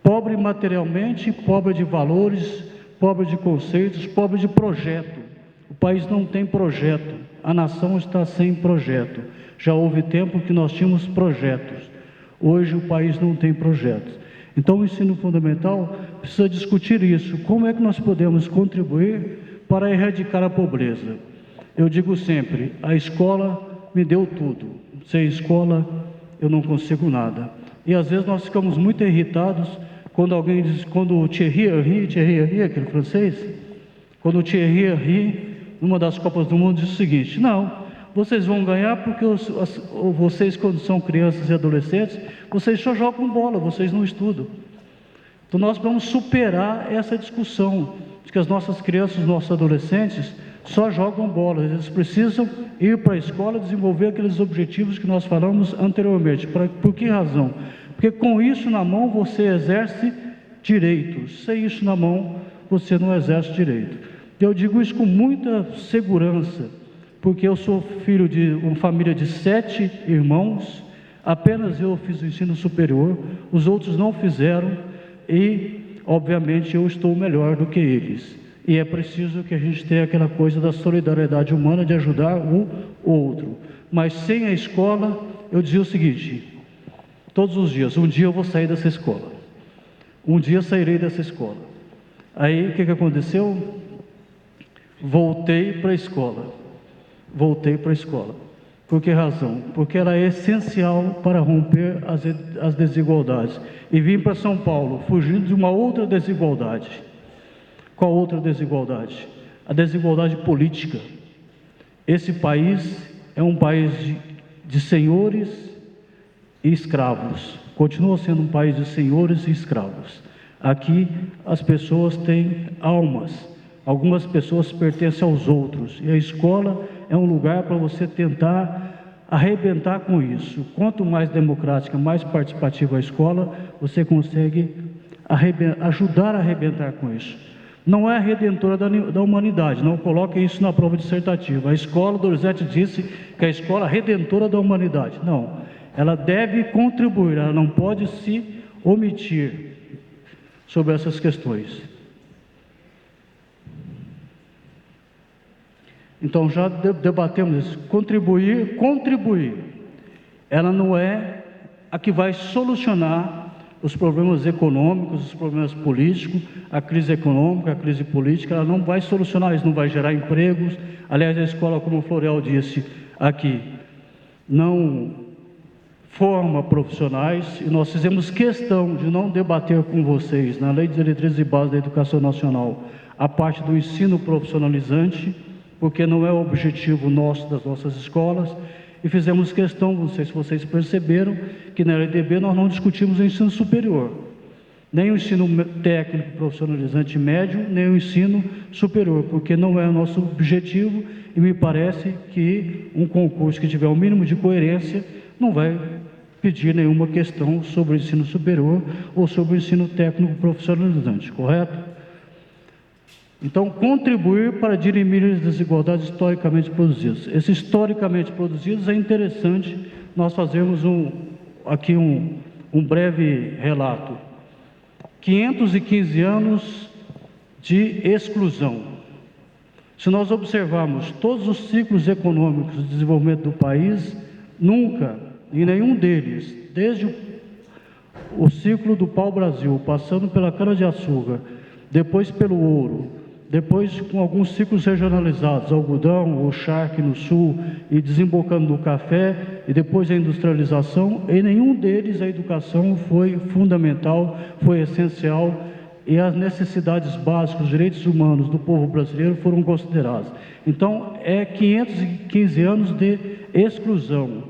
pobre materialmente, pobre de valores, pobre de conceitos, pobre de projeto. O país não tem projeto, a nação está sem projeto. Já houve tempo que nós tínhamos projetos, hoje o país não tem projetos. Então, o ensino fundamental precisa discutir isso: como é que nós podemos contribuir para erradicar a pobreza. Eu digo sempre: a escola me deu tudo, sem escola eu não consigo nada. E às vezes nós ficamos muito irritados quando alguém diz, quando o Thierry Henry, aquele francês, quando o Thierry Henry, numa das Copas do Mundo, diz o seguinte: não, vocês vão ganhar porque vocês, quando são crianças e adolescentes, vocês só jogam bola, vocês não estudam. Então nós vamos superar essa discussão de que as nossas crianças, os nossos adolescentes só jogam bola. Eles precisam ir para a escola, desenvolver aqueles objetivos que nós falamos anteriormente. Por que razão? Porque com isso na mão você exerce direitos, sem isso na mão você não exerce direito. Eu digo isso com muita segurança, porque eu sou filho de uma família de 7 irmãos, apenas eu fiz o ensino superior, os outros não fizeram e, obviamente, eu estou melhor do que eles. E é preciso que a gente tenha aquela coisa da solidariedade humana, de ajudar o outro. Mas sem a escola, eu dizia o seguinte, todos os dias: um dia eu vou sair dessa escola, um dia sairei dessa escola. Aí o que aconteceu? Voltei para a escola. Por que razão? Porque ela é essencial para romper as desigualdades. E vim para São Paulo, fugindo de uma outra desigualdade. Qual outra desigualdade? A desigualdade política. Esse país é um país de senhores e escravos. Continua sendo um país de senhores e escravos. Aqui as pessoas têm almas. Algumas pessoas pertencem aos outros. E a escola é um lugar para você tentar arrebentar com isso. Quanto mais democrática, mais participativa a escola, você consegue ajudar a arrebentar com isso. Não é a redentora da humanidade, não coloque isso na prova dissertativa. A escola, Donizete disse que é a escola redentora da humanidade. Não, ela deve contribuir, ela não pode se omitir sobre essas questões. Então já debatemos isso. Contribuir, ela não é a que vai solucionar os problemas econômicos, os problemas políticos, a crise econômica, a crise política, ela não vai solucionar isso, não vai gerar empregos. Aliás, a escola, como o Florial disse aqui, não forma profissionais, e nós fizemos questão de não debater com vocês, na Lei de Diretrizes e Bases da Educação Nacional, a parte do ensino profissionalizante, porque não é o objetivo nosso das nossas escolas, e fizemos questão, não sei se vocês perceberam, que na LDB nós não discutimos o ensino superior, nem o ensino técnico profissionalizante médio, nem o ensino superior, porque não é o nosso objetivo, e me parece que um concurso que tiver o mínimo de coerência não vai pedir nenhuma questão sobre o ensino superior ou sobre o ensino técnico profissionalizante, correto? Então, contribuir para dirimir as desigualdades historicamente produzidas. Esses historicamente produzidos é interessante nós fazermos aqui um breve relato. 515 anos de exclusão. Se nós observarmos todos os ciclos econômicos de desenvolvimento do país, nunca, em nenhum deles, desde o ciclo do pau-brasil, passando pela cana-de-açúcar, depois pelo ouro, depois com alguns ciclos regionalizados, algodão, o charque no sul, e desembocando no café, e depois a industrialização, em nenhum deles a educação foi fundamental, foi essencial, e as necessidades básicas, os direitos humanos do povo brasileiro foram considerados. Então, é 515 anos de exclusão,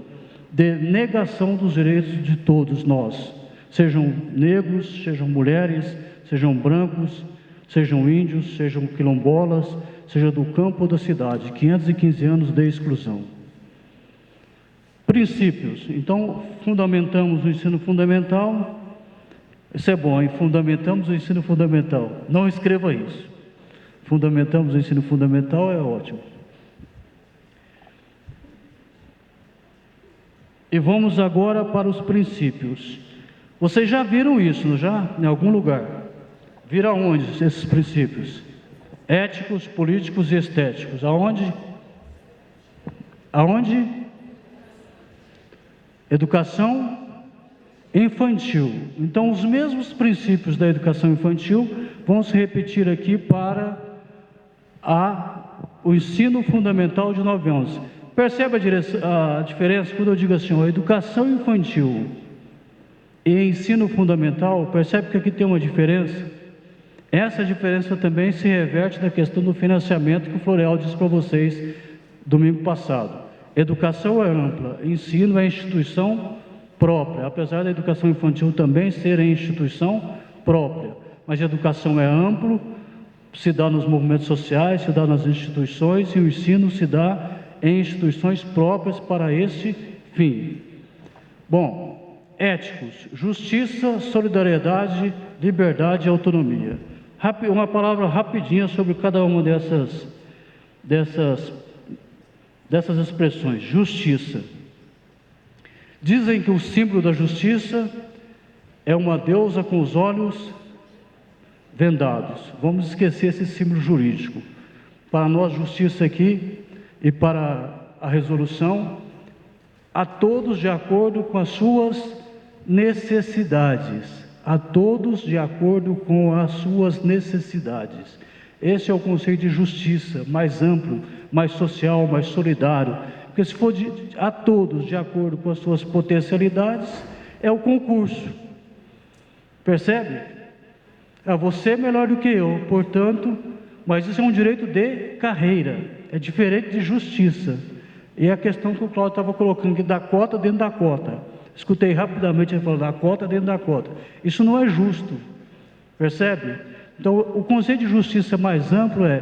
de negação dos direitos de todos nós, sejam negros, sejam mulheres, sejam brancos, sejam índios, sejam quilombolas, seja do campo ou da cidade. 515 anos de exclusão. Princípios. Então, fundamentamos o ensino fundamental. Isso é bom, hein? Fundamentamos o ensino fundamental. Não escreva isso. Fundamentamos o ensino fundamental, é ótimo. E vamos agora para os princípios. Vocês já viram isso, não já? Em algum lugar. Viram aonde esses princípios? Éticos, políticos e estéticos. Aonde? Aonde? Educação infantil. Então, os mesmos princípios da educação infantil vão se repetir aqui para o ensino fundamental de 9 anos. Percebe a diferença quando eu digo assim, ó, educação infantil e ensino fundamental? Percebe que aqui tem uma diferença? Essa diferença também se reverte na questão do financiamento que o Florial disse para vocês domingo passado. Educação é ampla, ensino é instituição própria, apesar da educação infantil também ser em instituição própria, mas a educação é amplo, se dá nos movimentos sociais, se dá nas instituições, e o ensino se dá em instituições próprias para esse fim. Bom, éticos, justiça, solidariedade, liberdade e autonomia. Uma palavra rapidinha sobre cada uma dessas expressões. Justiça. Dizem que o símbolo da justiça é uma deusa com os olhos vendados. Vamos esquecer esse símbolo jurídico. Para nós, justiça aqui e para a resolução, a todos de acordo com as suas necessidades. A todos de acordo com as suas necessidades. Esse é o conceito de justiça, mais amplo, mais social, mais solidário. Porque se for a todos de acordo com as suas potencialidades, é o concurso. Percebe? Você é melhor do que eu, portanto, mas isso é um direito de carreira, é diferente de justiça. E a questão que o Cláudio estava colocando, que da cota dentro da cota. Escutei rapidamente ele falando da cota dentro da cota. Isso não é justo, percebe? Então, o conceito de justiça mais amplo é: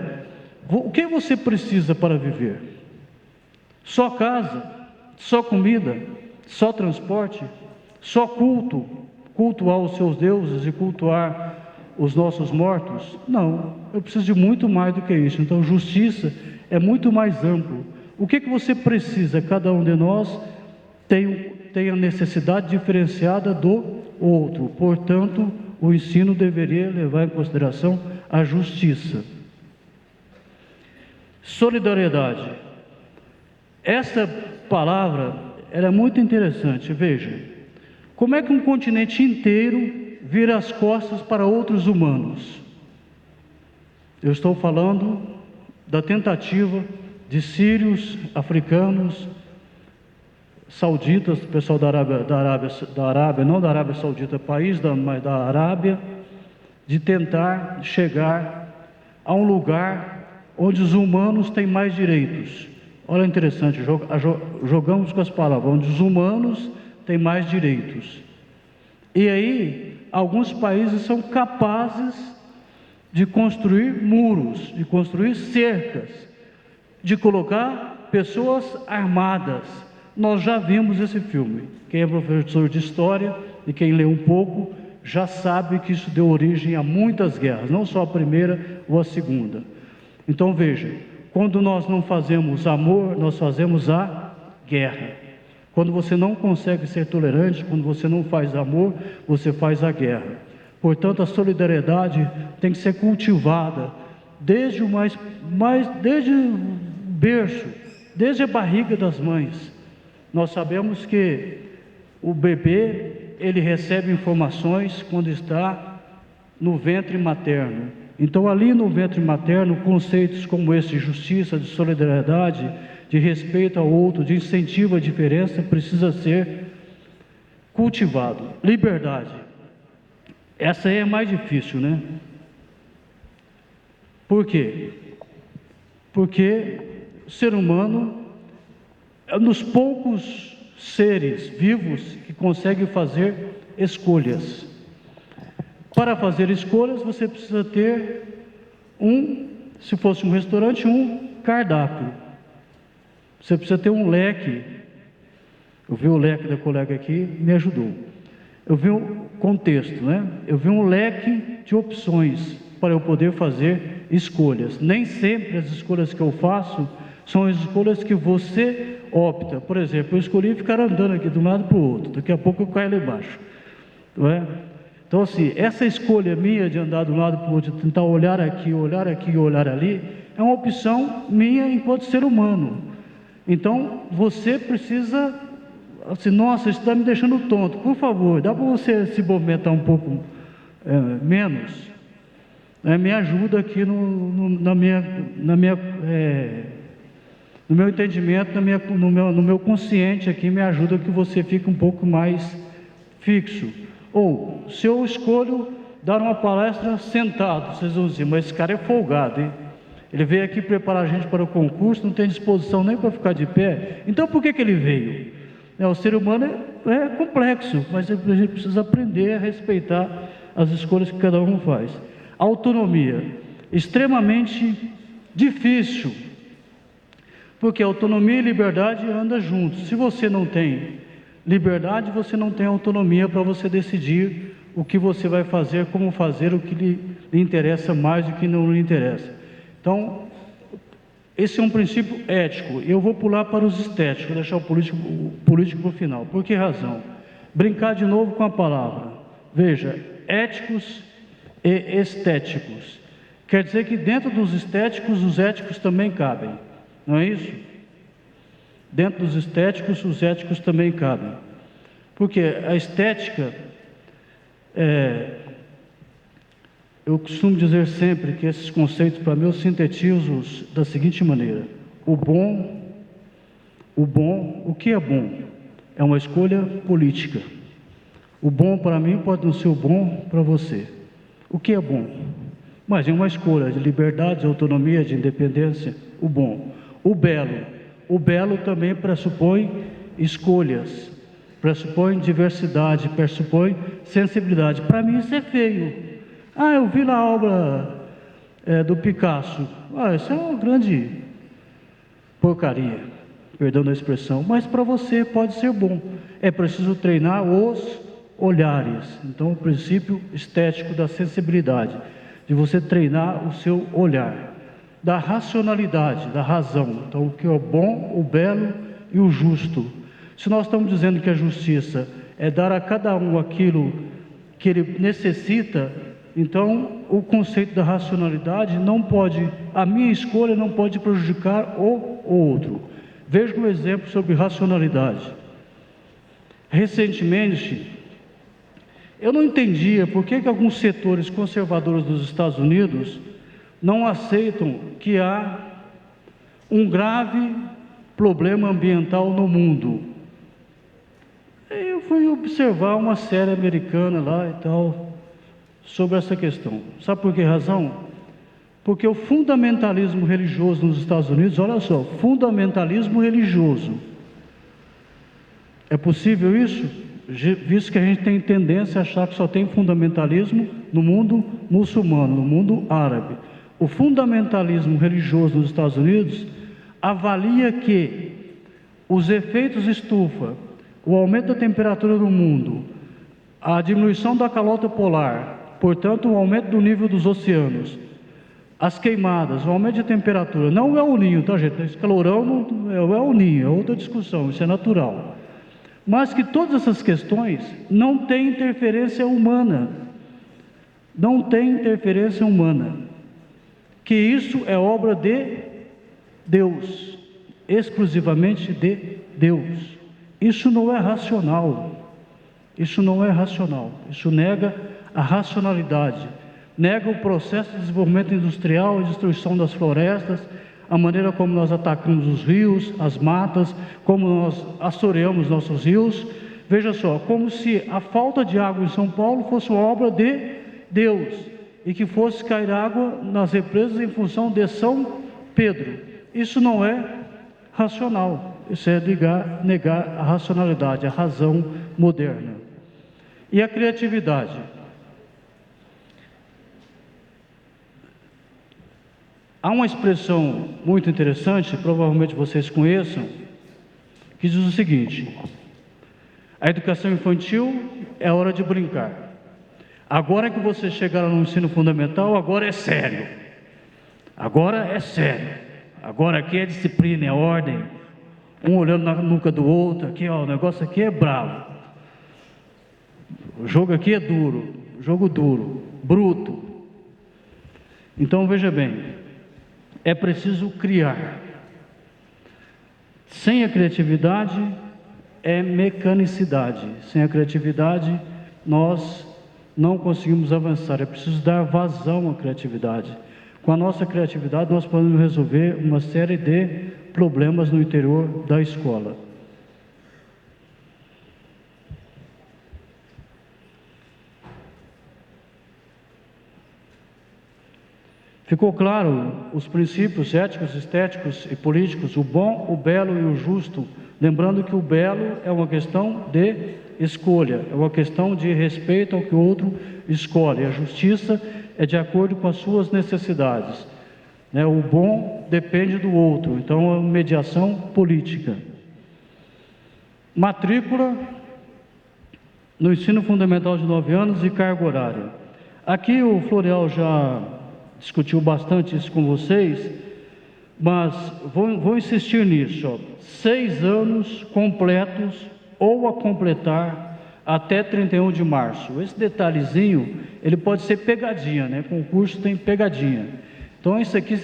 o que você precisa para viver? Só casa? Só comida? Só transporte? Só culto? Cultuar os seus deuses e cultuar os nossos mortos? Não, eu preciso de muito mais do que isso. Então, justiça é muito mais amplo. O que você precisa? Cada um de nós tem a necessidade diferenciada do outro. Portanto, o ensino deveria levar em consideração a justiça. Solidariedade. Essa palavra ela é muito interessante. Veja, como é que um continente inteiro vira as costas para outros humanos? Eu estou falando da tentativa de sírios, africanos, sauditas, pessoal da Arábia, não da Arábia Saudita, mas da Arábia, de tentar chegar a um lugar onde os humanos têm mais direitos. Olha, interessante, jogamos com as palavras, onde os humanos têm mais direitos. E aí, alguns países são capazes de construir muros, de construir cercas, de colocar pessoas armadas. Nós já vimos esse filme. Quem é professor de história e quem lê um pouco, já sabe que isso deu origem a muitas guerras, não só a primeira ou a segunda. Então veja, quando nós não fazemos amor, nós fazemos a guerra. Quando você não consegue ser tolerante, quando você não faz amor, você faz a guerra. Portanto, a solidariedade tem que ser cultivada desde o desde o berço, desde a barriga das mães. Nós sabemos que o bebê, ele recebe informações quando está no ventre materno. Então, ali no ventre materno, conceitos como esse de justiça, de solidariedade, de respeito ao outro, de incentivo à diferença, precisa ser cultivado. Liberdade. Essa aí é mais difícil, né? Por quê? Porque o ser humano é um dos poucos seres vivos que consegue fazer escolhas. Para fazer escolhas, você precisa ter se fosse um restaurante, um cardápio. Você precisa ter um leque. Eu vi o leque da colega aqui, me ajudou. Eu vi um contexto, né? Eu vi um leque de opções para eu poder fazer escolhas. Nem sempre as escolhas que eu faço são as escolhas que você opta. Por exemplo, eu escolhi ficar andando aqui de um lado para o outro. Daqui a pouco eu caio lá embaixo. Não é? Então, assim, essa escolha minha de andar de um lado para o outro, de tentar olhar aqui, olhar ali, é uma opção minha enquanto ser humano. Então, você precisa, assim, nossa, isso está me deixando tonto. Por favor, dá para você se movimentar um pouco menos? Me ajuda aqui no meu entendimento, no meu consciente aqui, me ajuda que você fique um pouco mais fixo. Ou, se eu escolho dar uma palestra sentado, vocês vão dizer, mas esse cara é folgado, hein? Ele veio aqui preparar a gente para o concurso, não tem disposição nem para ficar de pé. Então, por que ele veio? O ser humano é complexo, mas a gente precisa aprender a respeitar as escolhas que cada um faz. Autonomia, extremamente difícil, porque autonomia e liberdade andam juntos. Se você não tem liberdade, você não tem autonomia para você decidir o que você vai fazer, como fazer, o que lhe interessa mais e o que não lhe interessa. Então, esse é um princípio ético. Eu vou pular para os estéticos, vou deixar o político para o final. Por que razão? Brincar de novo com a palavra. Veja, éticos e estéticos. Quer dizer que dentro dos estéticos, os éticos também cabem. Não é isso? Dentro dos estéticos, os éticos também cabem. Porque a estética, eu costumo dizer sempre que esses conceitos, para mim, eu sintetizo da seguinte maneira: o que é bom? É uma escolha política. O bom para mim pode não ser o bom para você. O que é bom? Mas é uma escolha de liberdade, de autonomia, de independência. O bom. O belo também pressupõe escolhas, pressupõe diversidade, pressupõe sensibilidade. Para mim isso é feio. Eu vi lá a obra do Picasso. Isso é uma grande porcaria, perdão da expressão, mas para você pode ser bom. É preciso treinar os olhares. Então, o princípio estético da sensibilidade, de você treinar o seu olhar, da racionalidade, da razão. Então, o que é o bom, o belo e o justo. Se nós estamos dizendo que a justiça é dar a cada um aquilo que ele necessita, então o conceito da racionalidade não pode, a minha escolha não pode prejudicar o outro. Veja um exemplo sobre racionalidade. Recentemente, eu não entendia por que alguns setores conservadores dos Estados Unidos não aceitam que há um grave problema ambiental no mundo. Eu fui observar uma série americana lá e tal, sobre essa questão. Sabe por que razão? Porque o fundamentalismo religioso nos Estados Unidos, olha só, fundamentalismo religioso. É possível isso? Visto que a gente tem tendência a achar que só tem fundamentalismo no mundo muçulmano, no mundo árabe. O fundamentalismo religioso nos Estados Unidos avalia que os efeitos estufa, o aumento da temperatura do mundo, a diminuição da calota polar, portanto, o aumento do nível dos oceanos, as queimadas, o aumento de temperatura, não é o ninho, tá, gente? Esse calorão não é o ninho, é outra discussão, isso é natural. Mas que todas essas questões não têm interferência humana, não tem interferência humana, que isso é obra de Deus, exclusivamente de Deus. Isso não é racional, isso não é racional, isso nega a racionalidade, nega o processo de desenvolvimento industrial, a destruição das florestas, a maneira como nós atacamos os rios, as matas, como nós assoreamos nossos rios. Veja só, como se a falta de água em São Paulo fosse uma obra de Deus e que fosse cair água nas represas em função de São Pedro. Isso não é racional, isso é negar a racionalidade, a razão moderna. E a criatividade? Há uma expressão muito interessante, provavelmente vocês conheçam, que diz o seguinte: a educação infantil é hora de brincar. Agora que vocês chegaram no ensino fundamental, agora é sério. Agora é sério. Agora aqui é disciplina, é ordem. Um olhando na nuca do outro, aqui ó, o negócio aqui é bravo. O jogo aqui é duro, jogo duro, bruto. Então veja bem, é preciso criar. Sem a criatividade é mecanicidade. Sem a criatividade nós não conseguimos avançar. É preciso dar vazão à criatividade. Com a nossa criatividade nós podemos resolver uma série de problemas no interior da escola. Ficou claro os princípios éticos, estéticos e políticos, o bom, o belo e o justo. Lembrando que o belo é uma questão de escolha, é uma questão de respeito ao que o outro escolhe. A justiça é de acordo com as suas necessidades. O bom depende do outro, então é uma mediação política. Matrícula no ensino fundamental de 9 anos e carga horária. Aqui o Floreal já discutiu bastante isso com vocês, mas vou insistir nisso, ó. 6 anos completos ou a completar até 31 de março. Esse detalhezinho, ele pode ser pegadinha, né? Concurso tem pegadinha. Então isso aqui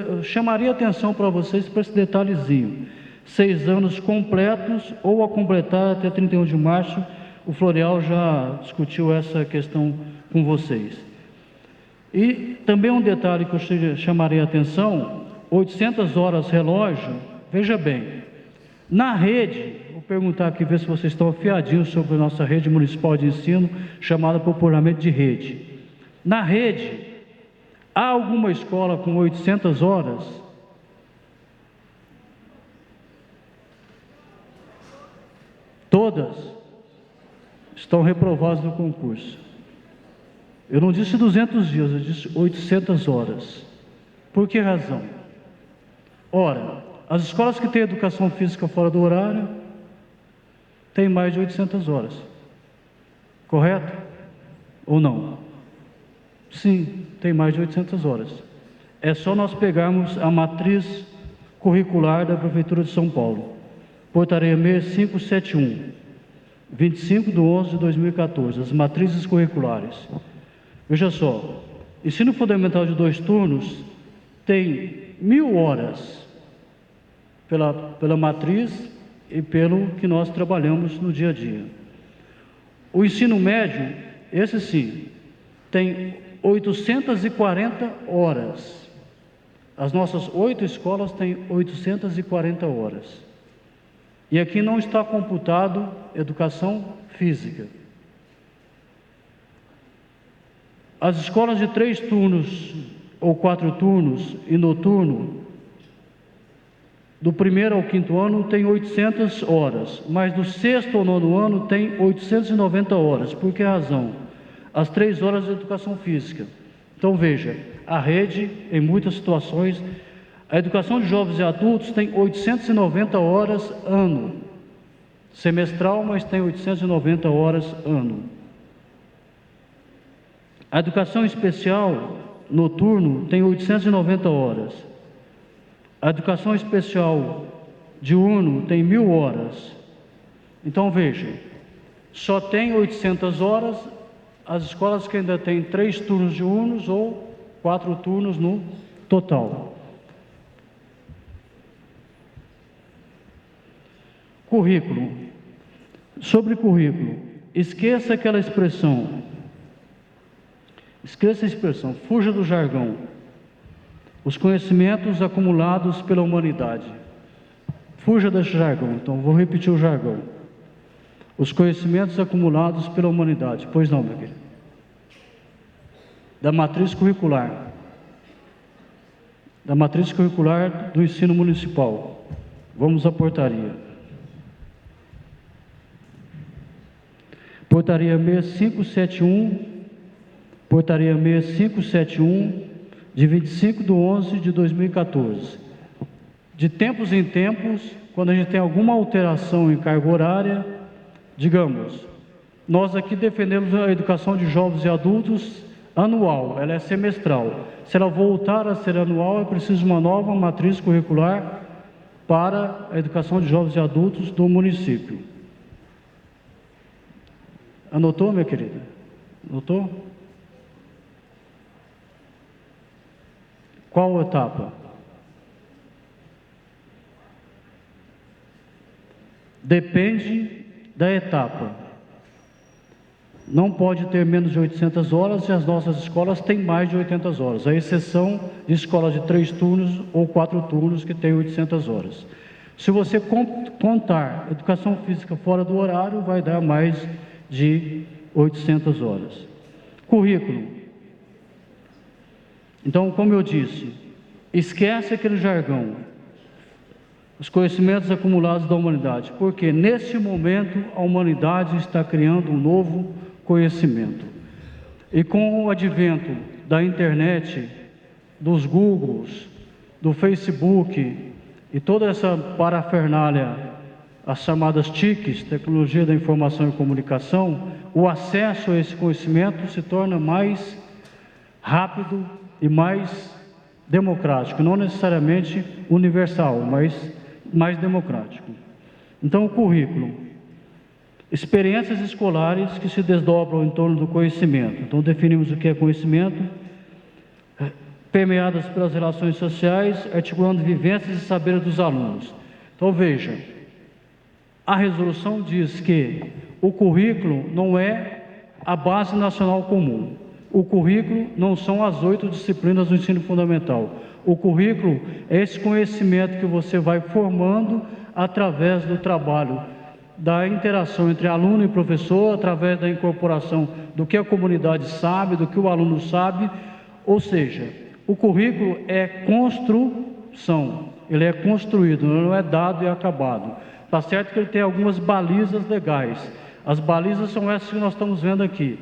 eu chamaria atenção para vocês para esse detalhezinho. 6 anos completos ou a completar até 31 de março. O Floreal já discutiu essa questão com vocês. E também um detalhe que eu chamarei a atenção: 800 horas relógio. Veja bem, na rede, vou perguntar aqui, ver se vocês estão afiadinhos sobre a nossa rede municipal de ensino, chamada popularmente de rede. Na rede, há alguma escola com 800 horas? Todas estão reprovadas no concurso. Eu não disse 200 dias, eu disse 800 horas. Por que razão? Ora, as escolas que têm educação física fora do horário têm mais de 800 horas. Correto? Ou não? Sim, tem mais de 800 horas. É só nós pegarmos a matriz curricular da Prefeitura de São Paulo. Portaria 6571, 25/11/2014, as matrizes curriculares. Veja só, ensino fundamental de 2 turnos tem 1.000 horas pela matriz e pelo que nós trabalhamos no dia a dia. O ensino médio, esse sim, tem 840 horas. As nossas 8 escolas têm 840 horas. E aqui não está computado educação física. As escolas de 3 turnos ou 4 turnos e noturno, do 1º ao 5º ano tem 800 horas, mas do 6º ao 9º ano tem 890 horas. Por que razão? As 3 horas de educação física. Então veja, a rede, em muitas situações, a educação de jovens e adultos tem 890 horas ano, semestral, mas tem 890 horas ano. A educação especial noturno tem 890 horas. A educação especial diurno tem 1.000 horas. Então veja, só tem 800 horas as escolas que ainda têm 3 turnos diurnos ou 4 turnos no total. Currículo. Sobre currículo, esqueça aquela expressão. Esqueça a expressão, fuja do jargão. Os conhecimentos acumulados pela humanidade. Fuja desse jargão, então vou repetir o jargão. Os conhecimentos acumulados pela humanidade. Pois não, meu querido. Da matriz curricular. Da matriz curricular do ensino municipal. Vamos à portaria. Portaria 6571, portaria 6571, de 25/11/2014. De tempos em tempos, quando a gente tem alguma alteração em carga horária, digamos, nós aqui defendemos a educação de jovens e adultos anual, ela é semestral. Se ela voltar a ser anual, é preciso uma nova matriz curricular para a educação de jovens e adultos do município. Anotou, minha querida? Anotou? Qual etapa? Depende da etapa. Não pode ter menos de 800 horas e as nossas escolas têm mais de 800 horas, a exceção de escolas de 3 turnos ou 4 turnos que têm 800 horas. Se você contar educação física fora do horário, vai dar mais de 800 horas. Currículo. Então, como eu disse, esquece aquele jargão, os conhecimentos acumulados da humanidade, porque nesse momento a humanidade está criando um novo conhecimento. E com o advento da internet, dos Googles, do Facebook e toda essa parafernália, as chamadas TICs, Tecnologia da Informação e Comunicação, o acesso a esse conhecimento se torna mais rápido e mais democrático, não necessariamente universal, mas mais democrático. Então, o currículo, experiências escolares que se desdobram em torno do conhecimento. Então, definimos o que é conhecimento, permeadas pelas relações sociais, articulando vivências e saberes dos alunos. Então, veja, a resolução diz que o currículo não é a base nacional comum. O currículo não são as 8 disciplinas do ensino fundamental. O currículo é esse conhecimento que você vai formando através do trabalho, da interação entre aluno e professor, através da incorporação do que a comunidade sabe, do que o aluno sabe. Ou seja, o currículo é construção, ele é construído, não é dado e acabado. Está certo que ele tem algumas balizas legais. As balizas são essas que nós estamos vendo aqui.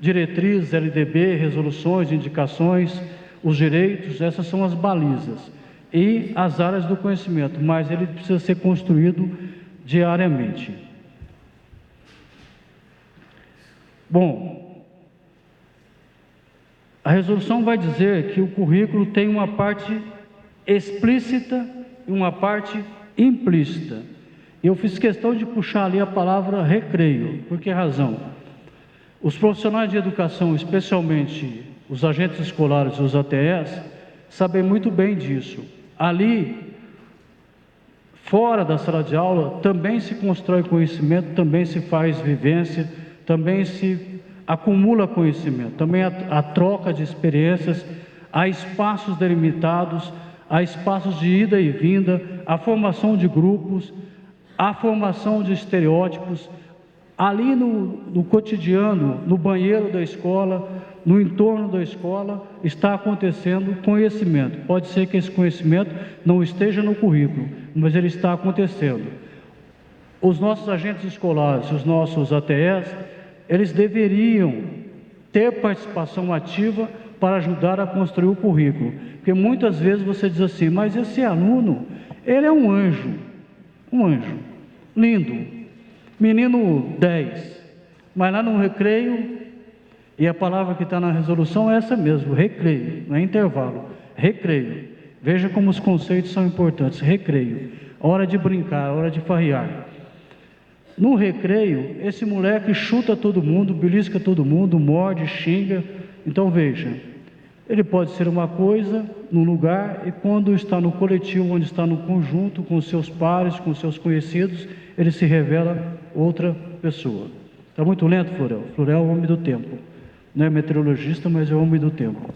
Diretrizes, LDB, resoluções, indicações, os direitos, essas são as balizas. E as áreas do conhecimento, mas ele precisa ser construído diariamente. Bom, a resolução vai dizer que o currículo tem uma parte explícita e uma parte implícita. Eu fiz questão de puxar ali a palavra recreio. Por que razão? Os profissionais de educação, especialmente os agentes escolares e os ATEs sabem muito bem disso. Ali, fora da sala de aula, também se constrói conhecimento, também se faz vivência, também se acumula conhecimento, também a troca de experiências, há espaços delimitados, há espaços de ida e vinda, a formação de grupos, a formação de estereótipos. Ali no cotidiano, no banheiro da escola, no entorno da escola, está acontecendo conhecimento. Pode ser que esse conhecimento não esteja no currículo, mas ele está acontecendo. Os nossos agentes escolares, os nossos ATEs, eles deveriam ter participação ativa para ajudar a construir o currículo. Porque muitas vezes você diz assim, mas esse aluno, ele é um anjo, lindo, menino 10, mas lá no recreio, e a palavra que está na resolução é essa mesmo, recreio, não é intervalo, recreio. Veja como os conceitos são importantes, recreio, hora de brincar, hora de farrear. No recreio, esse moleque chuta todo mundo, belisca todo mundo, morde, xinga. Então veja, ele pode ser uma coisa no lugar e quando está no coletivo, onde está no conjunto, com seus pares, com seus conhecidos, ele se revela outra pessoa. Está muito lento, Florel? Florel é o homem do tempo. Não é meteorologista, mas é o homem do tempo.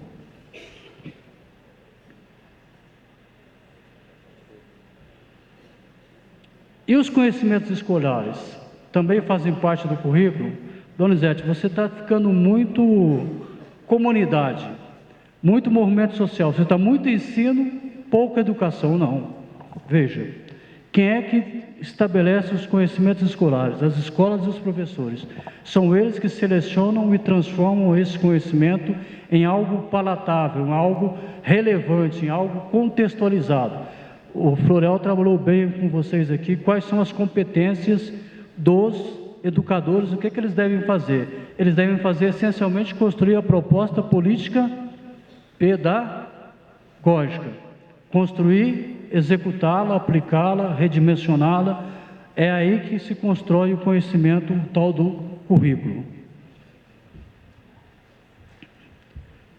E os conhecimentos escolares também fazem parte do currículo? Donizete, você está ficando muito comunidade, muito movimento social, você está muito ensino, pouca educação, não. Veja, quem é que estabelece os conhecimentos escolares? As escolas e os professores. São eles que selecionam e transformam esse conhecimento em algo palatável, em algo relevante, em algo contextualizado. O Florel trabalhou bem com vocês aqui, quais são as competências dos educadores, o que eles devem fazer? Eles devem fazer essencialmente construir a proposta política pedagógica, construir, executá-la, aplicá-la, redimensioná-la. É aí que se constrói o conhecimento tal do currículo.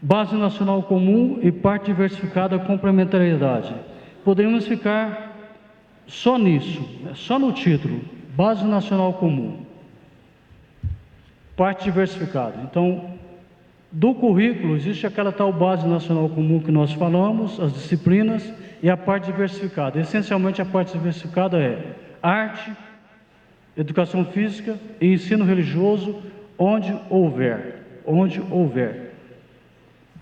Base nacional comum e parte diversificada complementariedade. Poderíamos ficar só nisso, só no título, base nacional comum, parte diversificada. Então, do currículo existe aquela tal base nacional comum que nós falamos, as disciplinas e a parte diversificada. Essencialmente a parte diversificada é arte, educação física e ensino religioso, onde houver.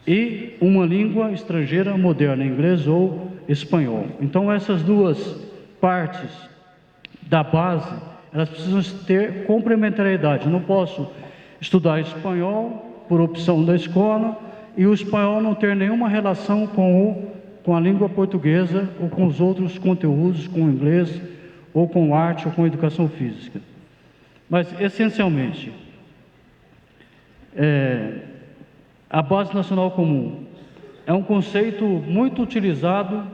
E uma língua estrangeira moderna, inglês ou espanhol. Então essas duas partes da base, elas precisam ter complementariedade. Não posso estudar espanhol por opção da escola e o espanhol não ter nenhuma relação com a língua portuguesa ou com os outros conteúdos, com o inglês ou com arte ou com educação física. Mas essencialmente a base nacional comum é um conceito muito utilizado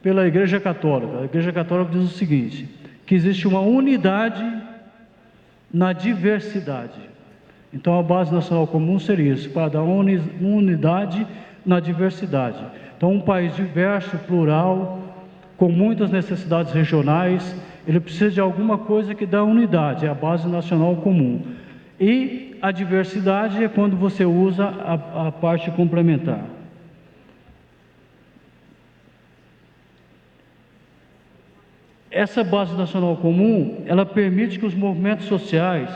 pela Igreja Católica. A Igreja Católica diz o seguinte, que existe uma unidade na diversidade. Então a base nacional comum seria isso, para dar uma unidade na diversidade. Então um país diverso, plural, com muitas necessidades regionais, ele precisa de alguma coisa que dá unidade, é a base nacional comum. E a diversidade é quando você usa a parte complementar. Essa base nacional comum, ela permite que os movimentos sociais,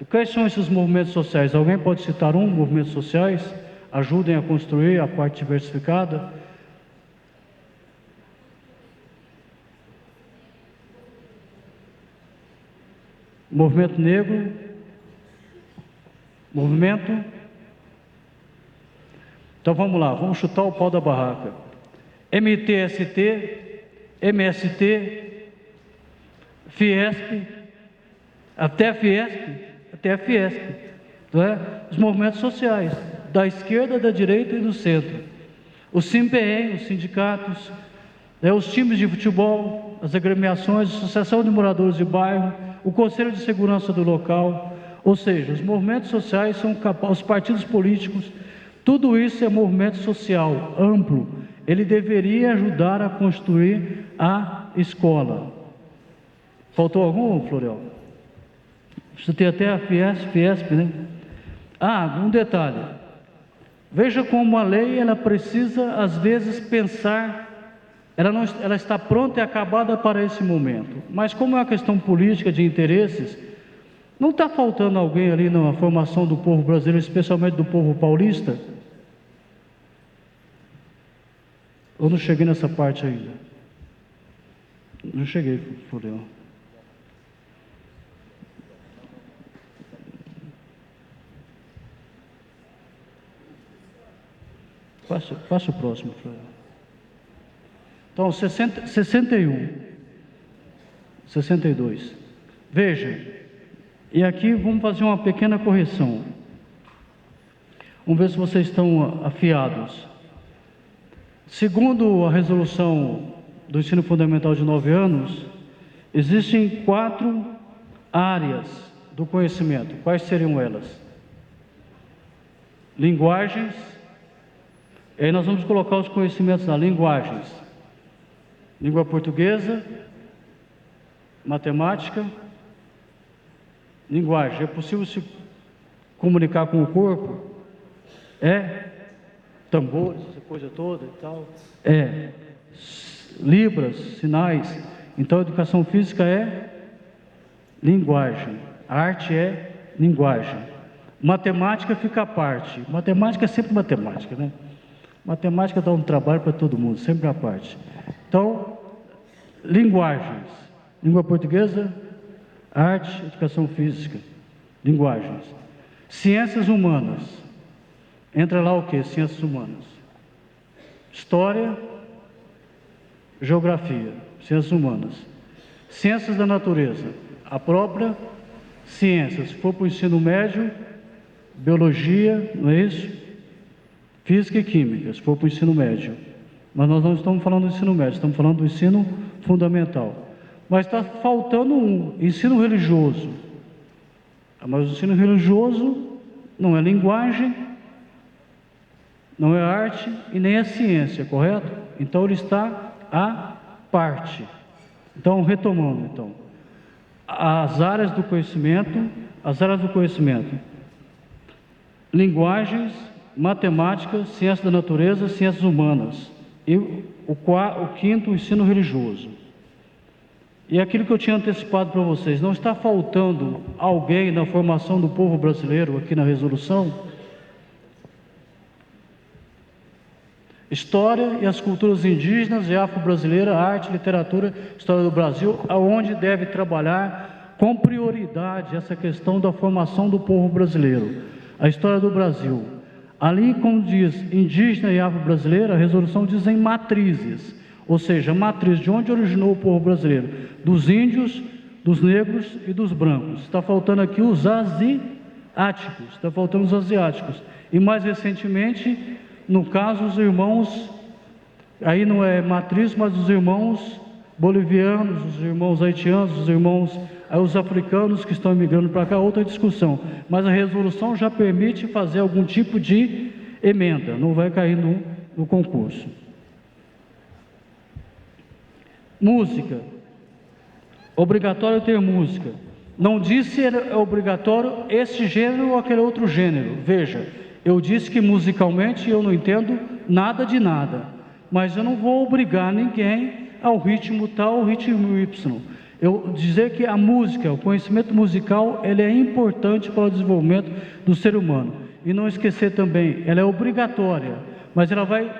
e quais são esses movimentos sociais? Alguém pode citar movimentos sociais? Ajudem a construir a parte diversificada. Movimento negro, movimento. Então vamos lá, vamos chutar o pau da barraca. MTST, MST, Fiesp, até a Fiesp, não é? Os movimentos sociais, da esquerda, da direita e do centro. O SIMPEM, os sindicatos, os times de futebol, as agremiações, a Associação de Moradores de Bairro, o Conselho de Segurança do local, ou seja, os movimentos sociais são capazes, os partidos políticos Tudo isso é movimento social amplo. Ele deveria ajudar a construir a escola. Faltou algum, Florial? Você tem até a Fiesp, né? Ah, um detalhe. Veja como a lei, ela precisa, às vezes, pensar, ela está pronta e acabada para esse momento. Mas como é uma questão política de interesses, não está faltando alguém ali na formação do povo brasileiro, especialmente do povo paulista? Eu não cheguei nessa parte ainda. Não cheguei, Florial. Passa o próximo, Florial. Então, 61, 62. Veja, e aqui vamos fazer uma pequena correção. Vamos ver se vocês estão afiados. Segundo a resolução do ensino fundamental de 9 anos, existem 4 áreas do conhecimento. Quais seriam elas? Linguagens. E aí nós vamos colocar os conhecimentos nas linguagens. Língua portuguesa, matemática, linguagem. É possível se comunicar com o corpo? Tambores, essa coisa toda e tal. Libras, sinais. Então, educação física é linguagem. Arte é linguagem. Matemática fica à parte. Matemática é sempre matemática, né? Matemática dá um trabalho para todo mundo, sempre à parte. Então, linguagens. Língua portuguesa, arte, educação física. Linguagens. Ciências humanas. Entra lá o quê? Ciências humanas. História, geografia, ciências humanas. Ciências da natureza, a própria ciência. Se for para o ensino médio, biologia, não é isso? Física e química, se for para o ensino médio. Mas nós não estamos falando do ensino médio, estamos falando do ensino fundamental. Mas está faltando um, ensino religioso. Mas o ensino religioso não é linguagem, não é arte e nem é ciência, correto? Então ele está à parte. Então, retomando, então, as áreas do conhecimento, linguagens, matemática, ciência da natureza, ciências humanas, e o quinto, o ensino religioso. E aquilo que eu tinha antecipado para vocês, não está faltando alguém na formação do povo brasileiro aqui na resolução? História e as culturas indígenas e afro-brasileira, arte, literatura, história do Brasil, aonde deve trabalhar com prioridade essa questão da formação do povo brasileiro. A história do Brasil. Ali, como diz indígena e afro-brasileira, a resolução diz em matrizes, ou seja, matriz de onde originou o povo brasileiro, dos índios, dos negros e dos brancos. Está faltando aqui os asiáticos, e mais recentemente, no caso, os irmãos, aí não é matriz, mas os irmãos bolivianos, os irmãos haitianos, os irmãos, os africanos que estão migrando para cá, outra discussão. Mas a resolução já permite fazer algum tipo de emenda, não vai cair no concurso. Música. Obrigatório ter música. Não disse se é obrigatório esse gênero ou aquele outro gênero. Veja, eu disse que musicalmente eu não entendo nada de nada, mas eu não vou obrigar ninguém ao ritmo tal, ao ritmo Y. Eu dizer que a música, o conhecimento musical, ele é importante para o desenvolvimento do ser humano. E não esquecer também, ela é obrigatória, mas ela vai,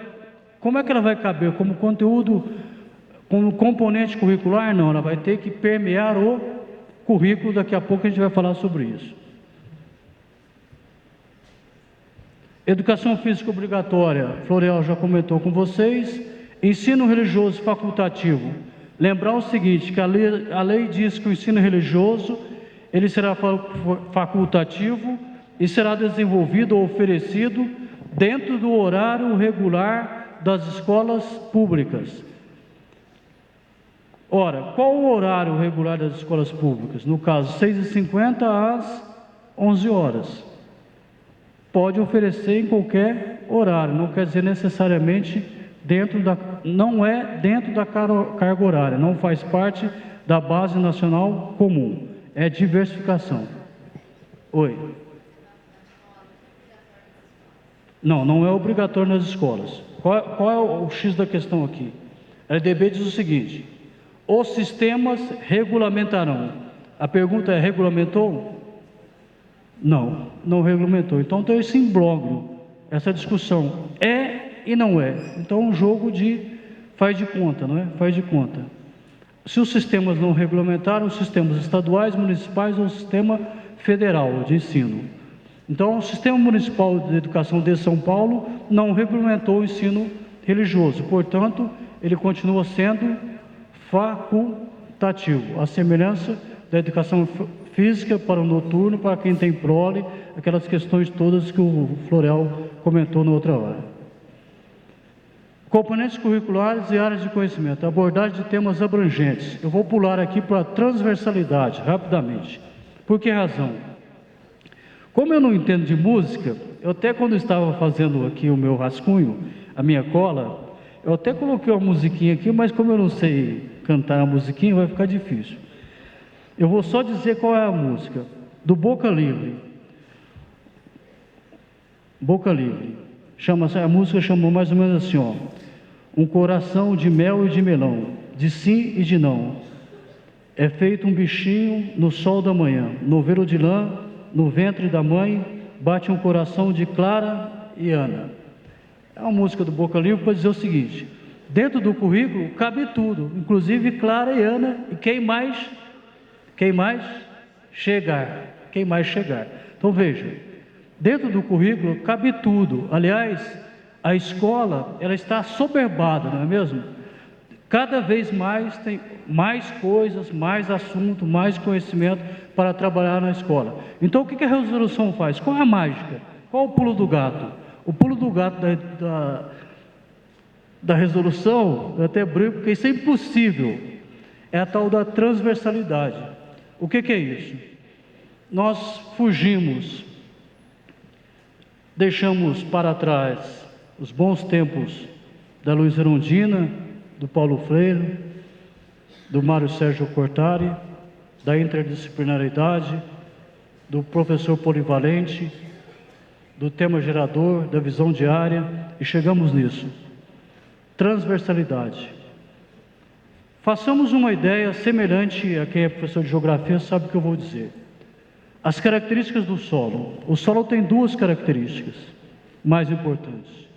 como é que ela vai caber? Como conteúdo, como componente curricular? Não, ela vai ter que permear o currículo, daqui a pouco a gente vai falar sobre isso. Educação física obrigatória, Florial já comentou com vocês. Ensino religioso facultativo. Lembrar o seguinte, que a lei diz que o ensino religioso, ele será facultativo e será desenvolvido ou oferecido dentro do horário regular das escolas públicas. Ora, qual o horário regular das escolas públicas? No caso, 6h50 às 11 horas. Pode oferecer em qualquer horário, não quer dizer necessariamente não é dentro da carga horária, não faz parte da base nacional comum, é diversificação. Oi. Não é obrigatório nas escolas. Qual é o X da questão aqui? A LDB diz o seguinte: os sistemas regulamentarão. A pergunta é: regulamentou? Não regulamentou. Então tem esse imbróglio, essa discussão é e não é. Então é um jogo de faz de conta, não é? Faz de conta. Se os sistemas não regulamentaram, os sistemas estaduais, municipais ou o sistema federal de ensino. Então o Sistema Municipal de Educação de São Paulo não regulamentou o ensino religioso, portanto, ele continua sendo facultativo, a semelhança da educação física para o noturno, para quem tem prole, aquelas questões todas que o Florel comentou na outra hora. Componentes curriculares e áreas de conhecimento, abordagem de temas abrangentes. Eu vou pular aqui para a transversalidade, rapidamente. Por que razão? Como eu não entendo de música, eu até quando estava fazendo aqui o meu rascunho, a minha cola, eu até coloquei uma musiquinha aqui, mas como eu não sei cantar a musiquinha, vai ficar difícil. Eu vou só dizer qual é a música, do Boca Livre. Boca Livre. A música chamou mais ou menos assim, ó: um coração de mel e de melão, de sim e de não. É feito um bichinho no sol da manhã, novelo de lã, no ventre da mãe, bate um coração de Clara e Ana. É uma música do Boca Livre para dizer o seguinte: dentro do currículo cabe tudo, inclusive Clara e Ana, e quem mais chegar. Então veja, dentro do currículo cabe tudo. Aliás, a escola, ela está assoberbada, não é mesmo? Cada vez mais tem mais coisas, mais assunto, mais conhecimento para trabalhar na escola. Então o que a resolução faz? Qual é a mágica? Qual é o pulo do gato? O pulo do gato da resolução, eu até brinco, porque isso é impossível, é a tal da transversalidade. O que é isso? Nós fugimos, deixamos para trás os bons tempos da Luiz Erundina, do Paulo Freire, do Mário Sérgio Cortari, da interdisciplinaridade, do professor polivalente, do tema gerador, da visão diária, e chegamos nisso. Transversalidade. Façamos uma ideia semelhante a quem é professor de geografia sabe o que eu vou dizer. As características do solo. O solo tem duas características mais importantes.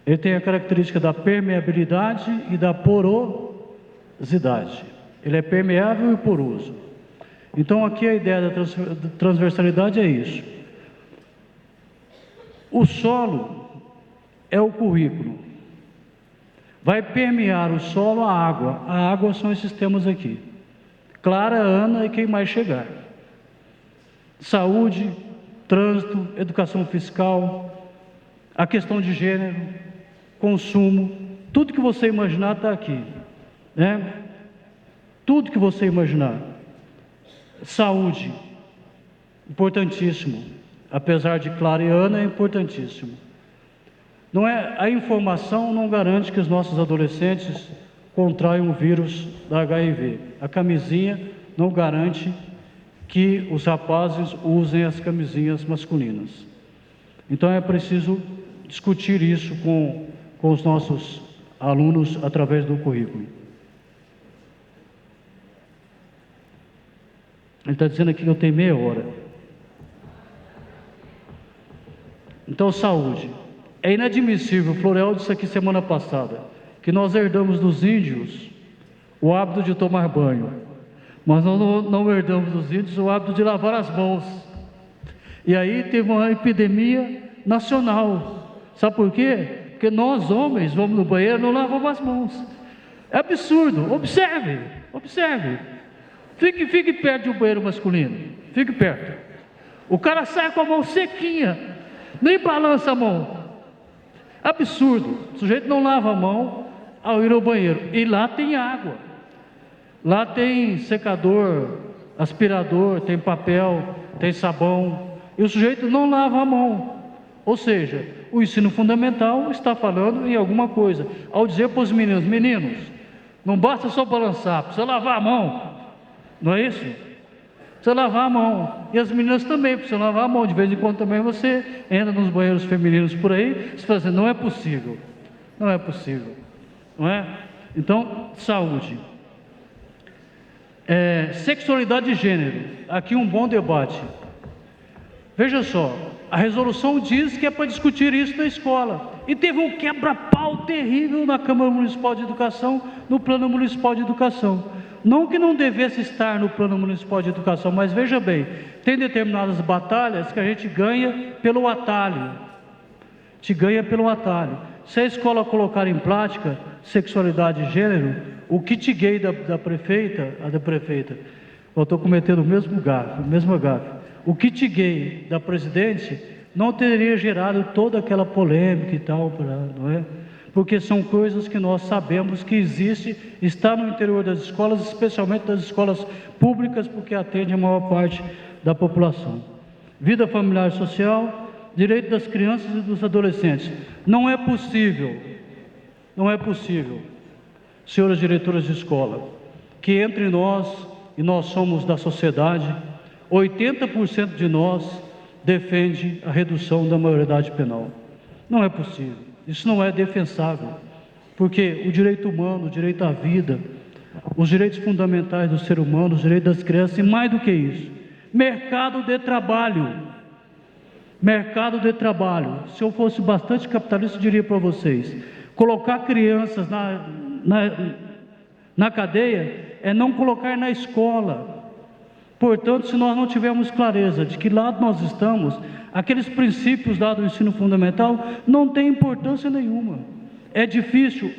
Ele tem a característica da permeabilidade e da porosidade. Ele é permeável e poroso. Então aqui a ideia da transversalidade é isso. O solo é o currículo. Vai permear o solo a água. A água são esses temas aqui: Clara, Ana e quem mais chegar. Saúde, trânsito, educação fiscal, a questão de gênero, consumo, tudo que você imaginar está aqui, né? Tudo que você imaginar. Saúde, importantíssimo. Apesar de Clara e Ana, é importantíssimo. Não é, a informação não garante que os nossos adolescentes contraiam o vírus da HIV. A camisinha não garante que os rapazes usem as camisinhas masculinas. Então é preciso discutir isso com os nossos alunos através do currículo. Ele está dizendo aqui que eu tenho meia hora. Então, saúde. É inadmissível, o Florel disse aqui semana passada, que nós herdamos dos índios o hábito de tomar banho, mas nós não herdamos dos índios o hábito de lavar as mãos. E aí teve uma epidemia nacional. Sabe por quê? Porque nós, homens, vamos no banheiro e não lavamos as mãos. É absurdo. Observe. Fique perto de um banheiro masculino. Fique perto. O cara sai com a mão sequinha, nem balança a mão. Absurdo. O sujeito não lava a mão ao ir ao banheiro. E lá tem água. Lá tem secador, aspirador, tem papel, tem sabão. E o sujeito não lava a mão. Ou seja, o ensino fundamental está falando em alguma coisa. Ao dizer para os meninos, meninos, não basta só balançar, precisa lavar a mão. Não é isso? Precisa lavar a mão. E as meninas também precisam lavar a mão. De vez em quando também você entra nos banheiros femininos por aí, você fala assim, não é possível. Não é possível. Não é? Então, saúde. Sexualidade de gênero. Aqui um bom debate. Veja só, a resolução diz que é para discutir isso na escola. E teve um quebra-pau terrível na Câmara Municipal de Educação, no Plano Municipal de Educação. Não que não devesse estar no Plano Municipal de Educação, mas veja bem, tem determinadas batalhas que a gente ganha pelo atalho. Te ganha pelo atalho. Se a escola colocar em prática sexualidade de gênero, o kit gay da prefeita, eu estou cometendo o mesmo gafe. O kit gay da presidente não teria gerado toda aquela polêmica e tal, não é? Porque são coisas que nós sabemos que existe, está no interior das escolas, especialmente das escolas públicas, porque atende a maior parte da população. Vida familiar e social, direito das crianças e dos adolescentes. Não é possível, senhoras diretoras de escola, que entre nós, e nós somos da sociedade, 80% de nós defende a redução da maioridade penal. Não é possível, isso não é defensável, porque o direito humano, o direito à vida, os direitos fundamentais do ser humano, os direitos das crianças, e mais do que isso, mercado de trabalho. Se eu fosse bastante capitalista, eu diria para vocês, colocar crianças na cadeia é não colocar na escola. Portanto, se nós não tivermos clareza de que lado nós estamos, aqueles princípios lá do ensino fundamental não têm importância nenhuma. É difícil.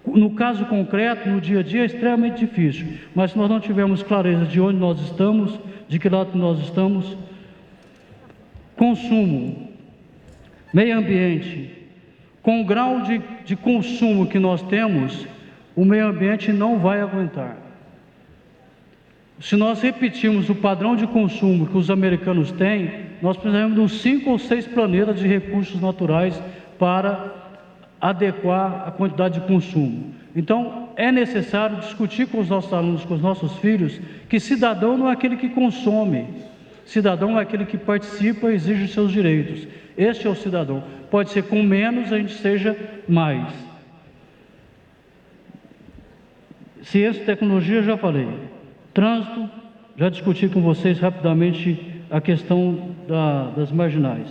No caso concreto, no dia a dia, é extremamente difícil. Mas se nós não tivermos clareza de onde nós estamos, de que lado nós estamos, consumo, meio ambiente, com o grau de consumo que nós temos, o meio ambiente não vai aguentar. Se nós repetirmos o padrão de consumo que os americanos têm, nós precisamos de uns 5 ou 6 planetas de recursos naturais para adequar a quantidade de consumo. Então, é necessário discutir com os nossos alunos, com os nossos filhos, que cidadão não é aquele que consome, cidadão é aquele que participa e exige os seus direitos. Este é o cidadão. Pode ser com menos, a gente seja mais. Ciência e tecnologia, já falei. Trânsito, já discuti com vocês rapidamente a questão das marginais.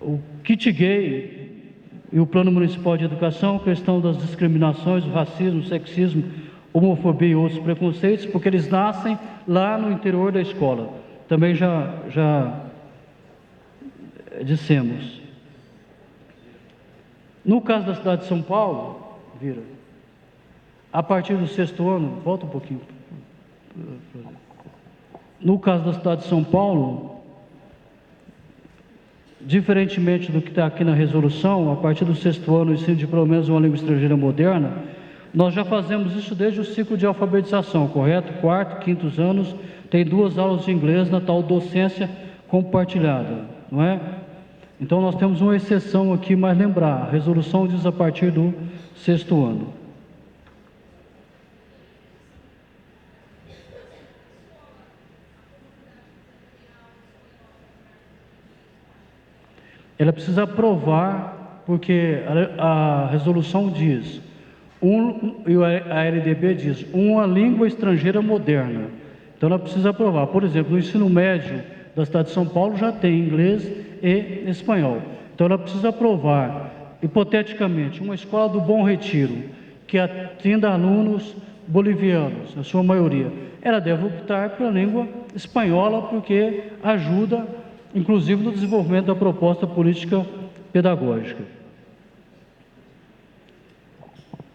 O kit gay e o Plano Municipal de Educação, a questão das discriminações, o racismo, o sexismo, homofobia e outros preconceitos, porque eles nascem lá no interior da escola. Também já dissemos. No caso da cidade de São Paulo, a partir do 6º ano, volta um pouquinho. No caso da cidade de São Paulo, diferentemente do que está aqui na resolução, a partir do 6º ano, ensino de pelo menos uma língua estrangeira moderna, nós já fazemos isso desde o ciclo de alfabetização, correto? 4º, 5º anos, tem 2 aulas de inglês na tal docência compartilhada, não é? Então nós temos uma exceção aqui, mas lembrar, a resolução diz a partir do 6º ano. Ela precisa aprovar, porque a resolução diz, e a LDB diz, uma língua estrangeira moderna. Então ela precisa aprovar. Por exemplo, no ensino médio da cidade de São Paulo já tem inglês e espanhol. Então ela precisa aprovar, hipoteticamente, uma escola do Bom Retiro, que atenda alunos bolivianos, a sua maioria. Ela deve optar pela língua espanhola, porque ajuda inclusive no desenvolvimento da proposta política pedagógica.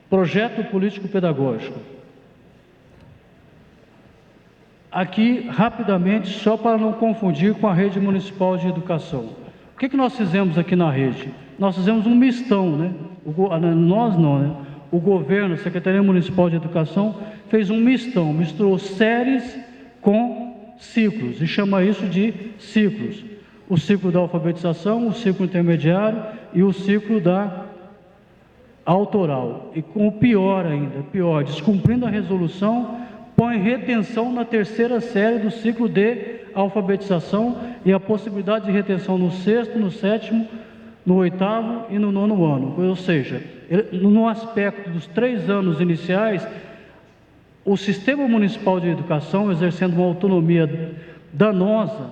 Projeto político pedagógico. Aqui, rapidamente, só para não confundir com a rede municipal de educação. O que nós fizemos aqui na rede? Nós fizemos um mistão, né? Nós não, né? O governo, a Secretaria Municipal de Educação, fez um mistão, misturou séries com ciclos, e chama isso de ciclos. o ciclo da alfabetização, o ciclo intermediário e o ciclo da autoral. E com o pior ainda, descumprindo a resolução, põe retenção na terceira série do ciclo de alfabetização e a possibilidade de retenção no sexto, no sétimo, no oitavo e no nono ano. Ou seja, no aspecto dos 3 anos iniciais, o Sistema Municipal de Educação, exercendo uma autonomia danosa,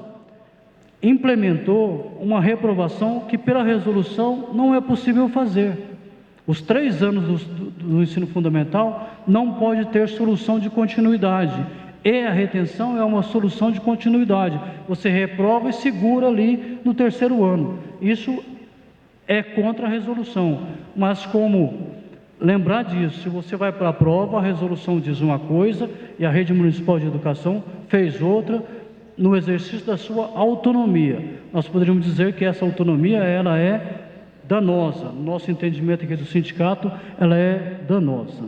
implementou uma reprovação que pela resolução não é possível fazer. Os 3 anos do ensino fundamental não pode ter solução de continuidade. E a retenção é uma solução de continuidade. Você reprova e segura ali no terceiro ano. Isso é contra a resolução. Mas como lembrar disso, se você vai para a prova, a resolução diz uma coisa e a Rede Municipal de Educação fez outra no exercício da sua autonomia. Nós poderíamos dizer que essa autonomia, ela é danosa. No nosso entendimento aqui do sindicato, ela é danosa.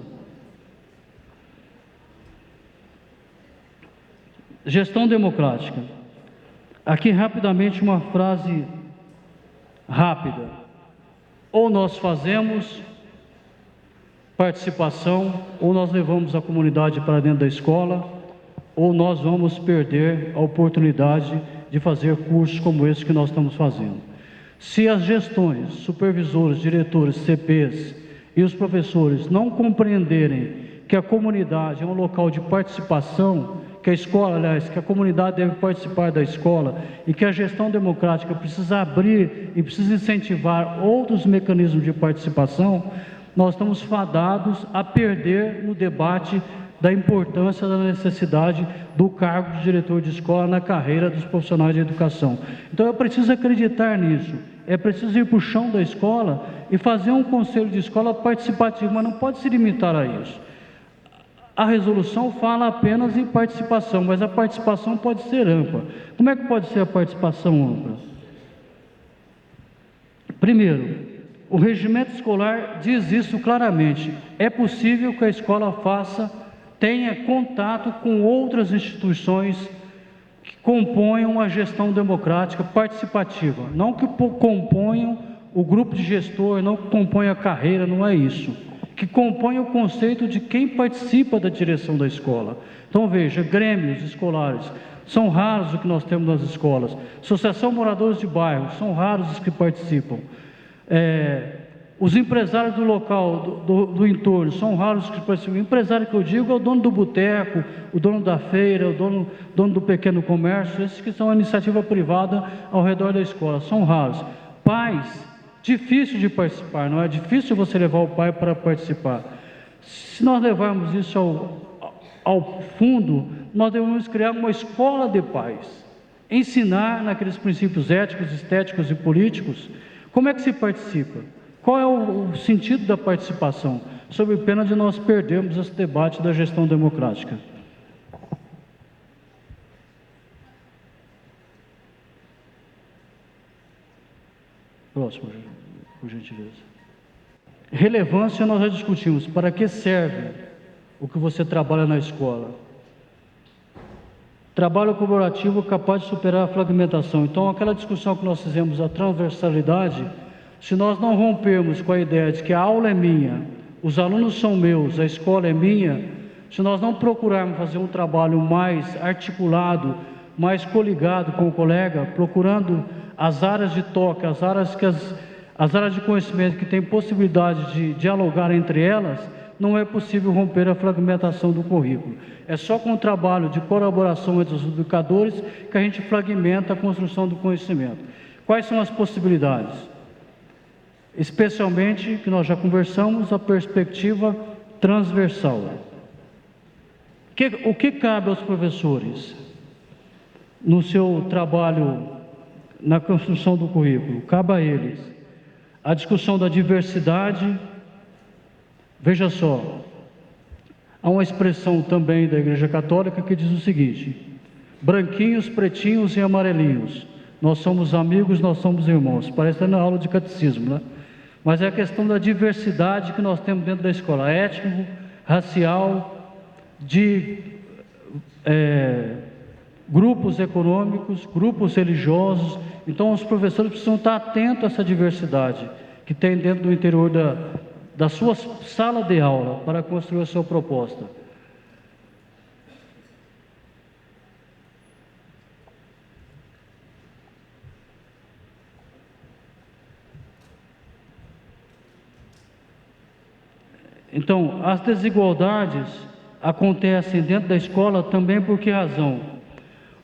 Gestão democrática. Aqui rapidamente uma frase rápida. Ou nós fazemos participação, ou nós levamos a comunidade para dentro da escola, ou nós vamos perder a oportunidade de fazer cursos como esse que nós estamos fazendo. Se as gestões, supervisores, diretores, CPs e os professores não compreenderem que a comunidade é um local de participação, que a escola, aliás, que a comunidade deve participar da escola e que a gestão democrática precisa abrir e precisa incentivar outros mecanismos de participação, nós estamos fadados a perder no debate da importância, da necessidade do cargo de diretor de escola na carreira dos profissionais de educação. Então, eu preciso acreditar nisso. É preciso ir para o chão da escola e fazer um conselho de escola participativo, mas não pode se limitar a isso. A resolução fala apenas em participação, mas a participação pode ser ampla. Como é que pode ser a participação ampla? Primeiro, o regimento escolar diz isso claramente. É possível que a escola tenha contato com outras instituições que componham a gestão democrática participativa. Não que componham o grupo de gestor, não que componham a carreira, não é isso. Que compõem o conceito de quem participa da direção da escola. Então veja, grêmios escolares, são raros o que nós temos nas escolas. Associação Moradores de Bairro, são raros os que participam. Os empresários do local, do entorno, são raros os que participam. O empresário que eu digo é o dono do boteco, o dono da feira, o dono do pequeno comércio, esses que são a iniciativa privada ao redor da escola, são raros. Pais, difícil de participar, não é? Difícil você levar o pai para participar. Se nós levarmos isso ao fundo, nós devemos criar uma escola de pais, ensinar naqueles princípios éticos, estéticos e políticos, como é que se participa, qual é o sentido da participação, sob pena de nós perdermos esse debate da gestão democrática. Próximo, por gentileza. Relevância nós já discutimos. Para que serve o que você trabalha na escola? Trabalho colaborativo capaz de superar a fragmentação. Então, aquela discussão que nós fizemos, a transversalidade, se nós não rompermos com a ideia de que a aula é minha, os alunos são meus, a escola é minha, se nós não procurarmos fazer um trabalho mais articulado, mais coligado com o colega, procurando as áreas de toque, as áreas de conhecimento que têm possibilidade de dialogar entre elas, não é possível romper a fragmentação do currículo. É só com o trabalho de colaboração entre os educadores que a gente fragmenta a construção do conhecimento. Quais são as possibilidades? Especialmente, que nós já conversamos, a perspectiva transversal. O que cabe aos professores no seu trabalho na construção do currículo? Cabe a eles a discussão da diversidade. Veja só, há uma expressão também da Igreja Católica que diz o seguinte: branquinhos, pretinhos e amarelinhos, nós somos amigos, nós somos irmãos. Parece estar na aula de catecismo, né? Mas é a questão da diversidade que nós temos dentro da escola, étnico, racial, de grupos econômicos, grupos religiosos. Então, os professores precisam estar atentos a essa diversidade que tem dentro do interior da sua sala de aula para construir a sua proposta. Então, as desigualdades acontecem dentro da escola também por que razão?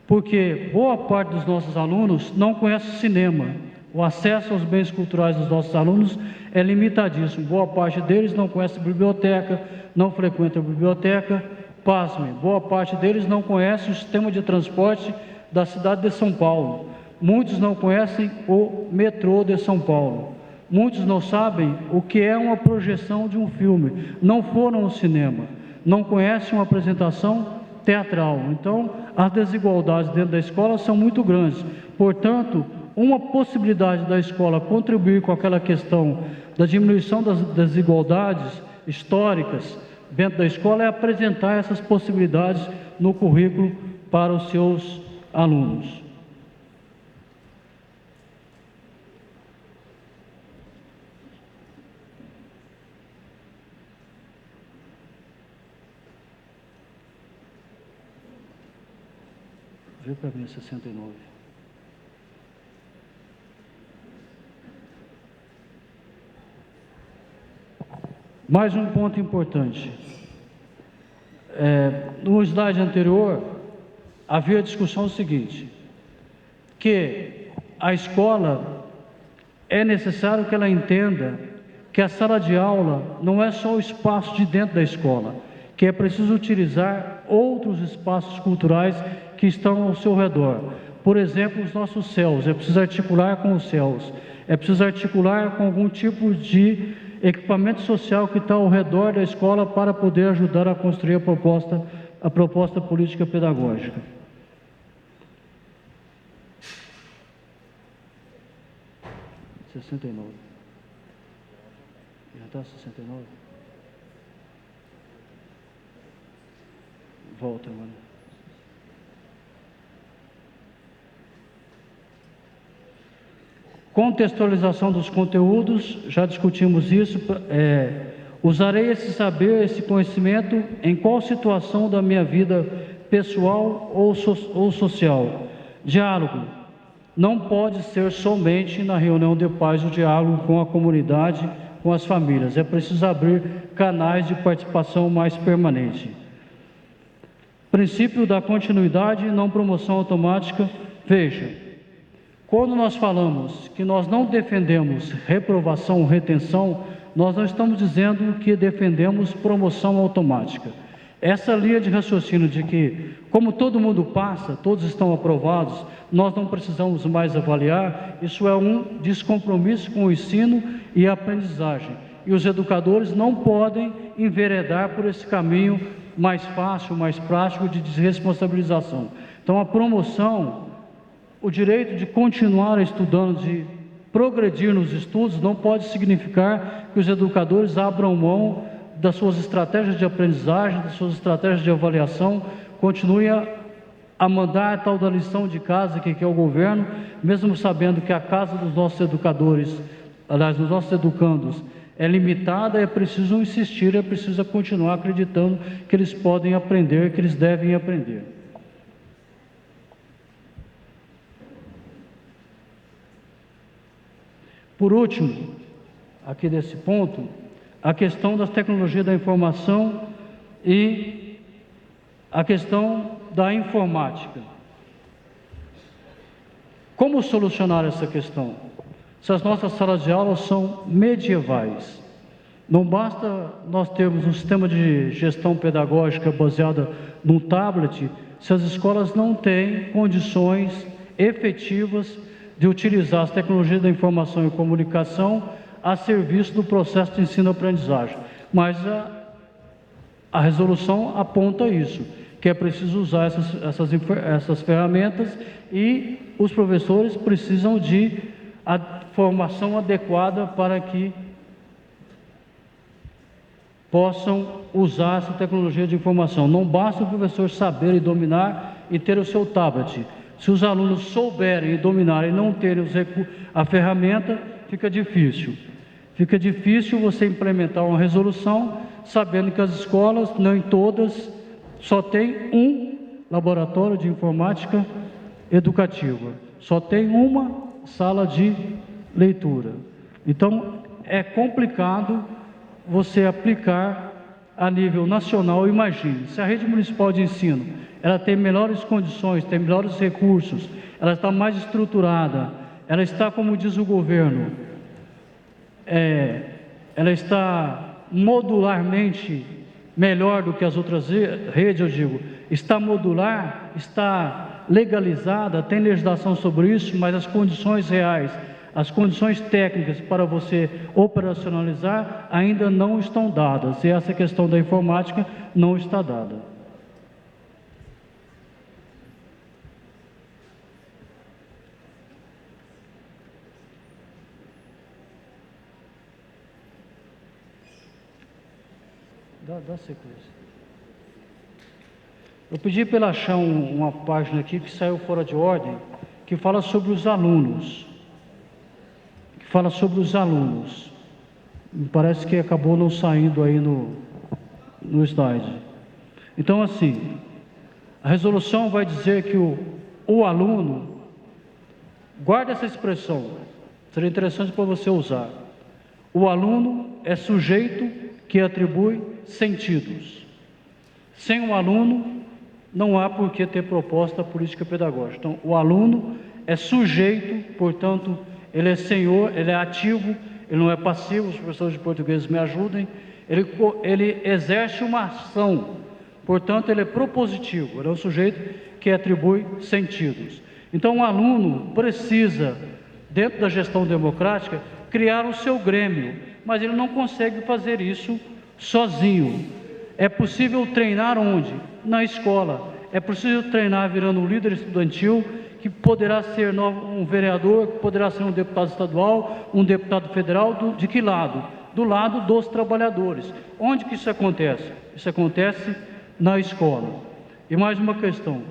Porque boa parte dos nossos alunos não conhece cinema. O acesso aos bens culturais dos nossos alunos é limitadíssimo. Boa parte deles não conhece biblioteca, não frequenta a biblioteca. Pasme, boa parte deles não conhece o sistema de transporte da cidade de São Paulo. Muitos não conhecem o metrô de São Paulo. Muitos não sabem o que é uma projeção de um filme, não foram ao cinema, não conhecem uma apresentação teatral. Então, as desigualdades dentro da escola são muito grandes. Portanto, uma possibilidade da escola contribuir com aquela questão da diminuição das desigualdades históricas dentro da escola é apresentar essas possibilidades no currículo para os seus alunos. Vê para mim 69. Mais um ponto importante. No slide anterior, havia a discussão seguinte, que a escola é necessário que ela entenda que a sala de aula não é só o espaço de dentro da escola, que é preciso utilizar outros espaços culturais que estão ao seu redor. Por exemplo, os nossos céus, é preciso articular com os céus, é preciso articular com algum tipo de equipamento social que está ao redor da escola para poder ajudar a construir a proposta política pedagógica. (69) Já está 69? Volta, mano. Contextualização dos conteúdos, já discutimos isso. Usarei esse saber, esse conhecimento em qual situação da minha vida pessoal ou social? Diálogo. Não pode ser somente na reunião de pais o diálogo com a comunidade, com as famílias. É preciso abrir canais de participação mais permanente. Princípio da continuidade e não promoção automática. Veja, quando nós falamos que nós não defendemos reprovação, retenção, nós não estamos dizendo que defendemos promoção automática. Essa linha de raciocínio de que, como todo mundo passa, todos estão aprovados, nós não precisamos mais avaliar, isso é um descompromisso com o ensino e a aprendizagem. E os educadores não podem enveredar por esse caminho mais fácil, mais prático de desresponsabilização. Então, a promoção, o direito de continuar estudando, de progredir nos estudos, não pode significar que os educadores abram mão das suas estratégias de aprendizagem, das suas estratégias de avaliação, continuem a mandar a tal da lição de casa que é o governo, mesmo sabendo que a casa dos nossos educadores, aliás, dos nossos educandos, é limitada, é preciso insistir, é preciso continuar acreditando que eles podem aprender, que eles devem aprender. Por último, aqui desse ponto, a questão das tecnologias da informação e a questão da informática. Como solucionar essa questão? Se as nossas salas de aula são medievais, não basta nós termos um sistema de gestão pedagógica baseada num tablet, se as escolas não têm condições efetivas de utilizar as tecnologias da informação e comunicação a serviço do processo de ensino-aprendizagem. Mas a resolução aponta isso, que é preciso usar essas ferramentas e os professores precisam de a formação adequada para que possam usar essa tecnologia de informação. Não basta o professor saber e dominar e ter o seu tablet. Se os alunos souberem e dominarem e não terem a ferramenta, fica difícil. Fica difícil você implementar uma resolução, sabendo que as escolas, não em todas, só tem um laboratório de informática educativa. Só tem uma sala de leitura. Então, é complicado você aplicar a nível nacional. Imagine, se a rede municipal de ensino, ela tem melhores condições, tem melhores recursos, ela está mais estruturada, ela está, como diz o governo, ela está modularmente melhor do que as outras redes, eu digo, está modular, está legalizada, tem legislação sobre isso, mas as condições reais, as condições técnicas para você operacionalizar ainda não estão dadas, e essa questão da informática não está dada. Dá sequência. Eu pedi para ele achar uma página aqui que saiu fora de ordem, que fala sobre os alunos. Me parece que acabou não saindo aí no slide. Então, assim, a resolução vai dizer que o aluno, guarda essa expressão, seria interessante para você usar. O aluno é sujeito que atribui sentidos. Sem um aluno, não há por que ter proposta política pedagógica. Então, o aluno é sujeito, portanto, ele é senhor, ele é ativo, ele não é passivo. Os professores de português me ajudem. Ele exerce uma ação, portanto, ele é propositivo, ele é um sujeito que atribui sentidos. Então, o aluno precisa, dentro da gestão democrática, criar o seu grêmio, mas ele não consegue fazer isso sozinho. É possível treinar onde? Na escola. É possível treinar virando um líder estudantil, que poderá ser um vereador, que poderá ser um deputado estadual, um deputado federal, de que lado? Do lado dos trabalhadores. Onde que isso acontece? Isso acontece na escola. E mais uma questão: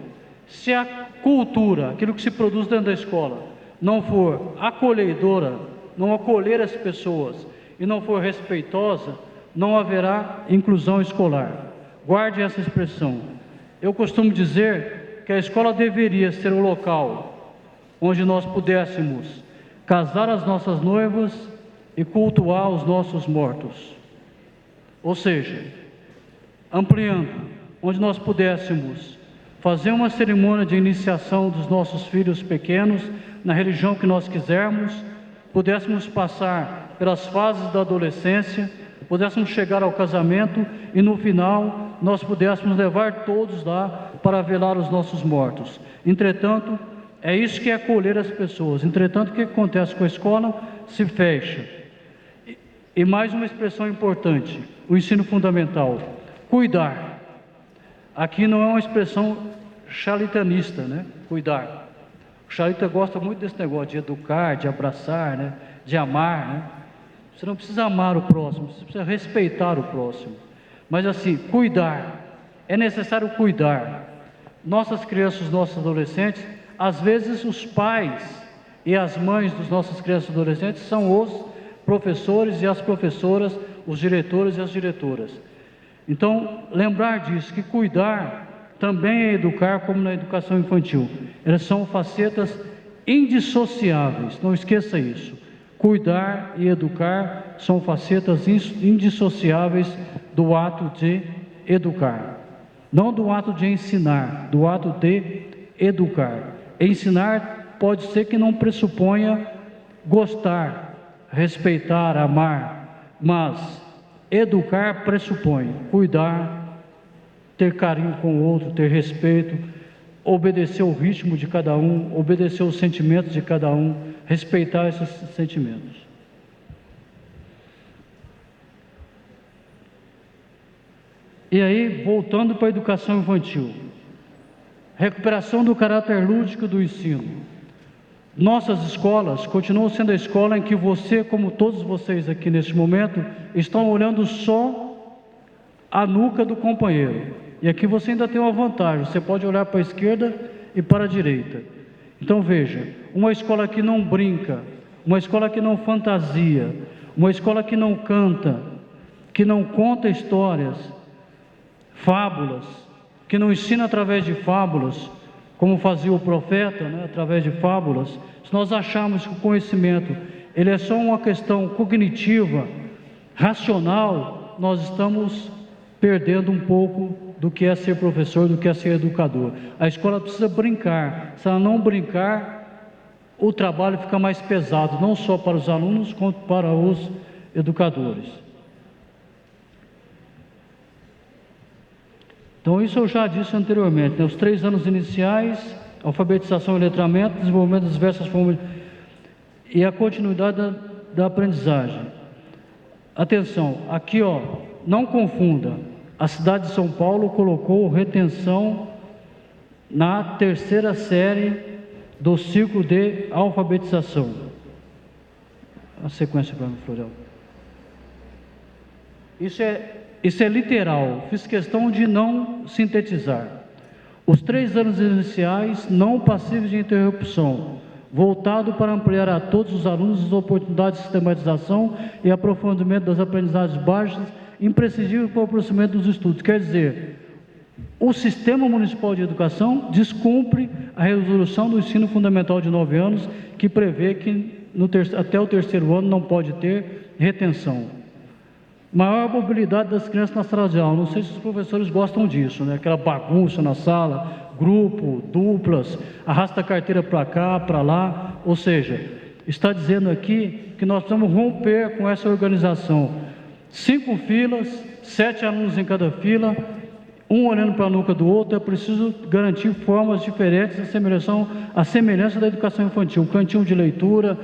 se a cultura, aquilo que se produz dentro da escola, não for acolhedora, não acolher as pessoas e não for respeitosa, não haverá inclusão escolar. Guarde essa expressão. Eu costumo dizer que a escola deveria ser o local onde nós pudéssemos casar as nossas noivas e cultuar os nossos mortos. Ou seja, ampliando, onde nós pudéssemos fazer uma cerimônia de iniciação dos nossos filhos pequenos na religião que nós quisermos, pudéssemos passar pelas fases da adolescência, pudéssemos chegar ao casamento e no final nós pudéssemos levar todos lá para velar os nossos mortos. Entretanto, é isso que é acolher as pessoas. Entretanto, o que acontece com a escola? Se fecha. E mais uma expressão importante: o ensino fundamental. Cuidar. Aqui não é uma expressão charlatanista, né? Cuidar. O charlita gosta muito desse negócio de educar, de abraçar, né? De amar, né? Você não precisa amar o próximo, você precisa respeitar o próximo. Mas assim, cuidar. É necessário cuidar. Nossas crianças, nossos adolescentes, às vezes os pais e as mães dos nossas crianças e adolescentes são os professores e as professoras, os diretores e as diretoras. Então, lembrar disso, que cuidar também é educar, como na educação infantil. Elas são facetas indissociáveis, não esqueça isso. Cuidar e educar são facetas indissociáveis do ato de educar. Não do ato de ensinar, do ato de educar. Ensinar pode ser que não pressuponha gostar, respeitar, amar, mas educar pressupõe cuidar, ter carinho com o outro, ter respeito, obedecer o ritmo de cada um, obedecer os sentimentos de cada um, respeitar esses sentimentos. E aí, voltando para a educação infantil, recuperação do caráter lúdico do ensino. Nossas escolas continuam sendo a escola em que você, como todos vocês aqui neste momento, estão olhando só a nuca do companheiro. E aqui você ainda tem uma vantagem, você pode olhar para a esquerda e para a direita. Então veja, uma escola que não brinca, uma escola que não fantasia, uma escola que não canta, que não conta histórias, fábulas, que não ensina através de fábulas, como fazia o profeta, né, através de fábulas. Se nós acharmos que o conhecimento ele é só uma questão cognitiva, racional, nós estamos perdendo um pouco do que é ser professor, do que é ser educador. A escola precisa brincar. Se ela não brincar, o trabalho fica mais pesado, não só para os alunos, quanto para os educadores. Então, isso eu já disse anteriormente, né? Os 3 anos iniciais, alfabetização e letramento, desenvolvimento das diversas formas e a continuidade da aprendizagem. Atenção, aqui ó, não confunda, a cidade de São Paulo colocou retenção na 3ª série do ciclo de alfabetização. A sequência para mim, Florial. Isso é literal, fiz questão de não sintetizar. Os 3 anos iniciais não passíveis de interrupção, voltado para ampliar a todos os alunos as oportunidades de sistematização e aprofundamento das aprendizagens básicas, imprescindível para o prosseguimento dos estudos. Quer dizer, o Sistema Municipal de Educação descumpre a resolução do ensino fundamental de 9 anos, que prevê que até o 3º ano não pode ter retenção. Maior mobilidade das crianças na sala de aula. Não sei se os professores gostam disso, né? Aquela bagunça na sala, grupo, duplas, arrasta a carteira para cá, para lá. Ou seja, está dizendo aqui que nós precisamos romper com essa organização. 5 filas, 7 alunos em cada fila, um olhando para a nuca do outro. É preciso garantir formas diferentes, a semelhança da educação infantil. Cantinho de leitura,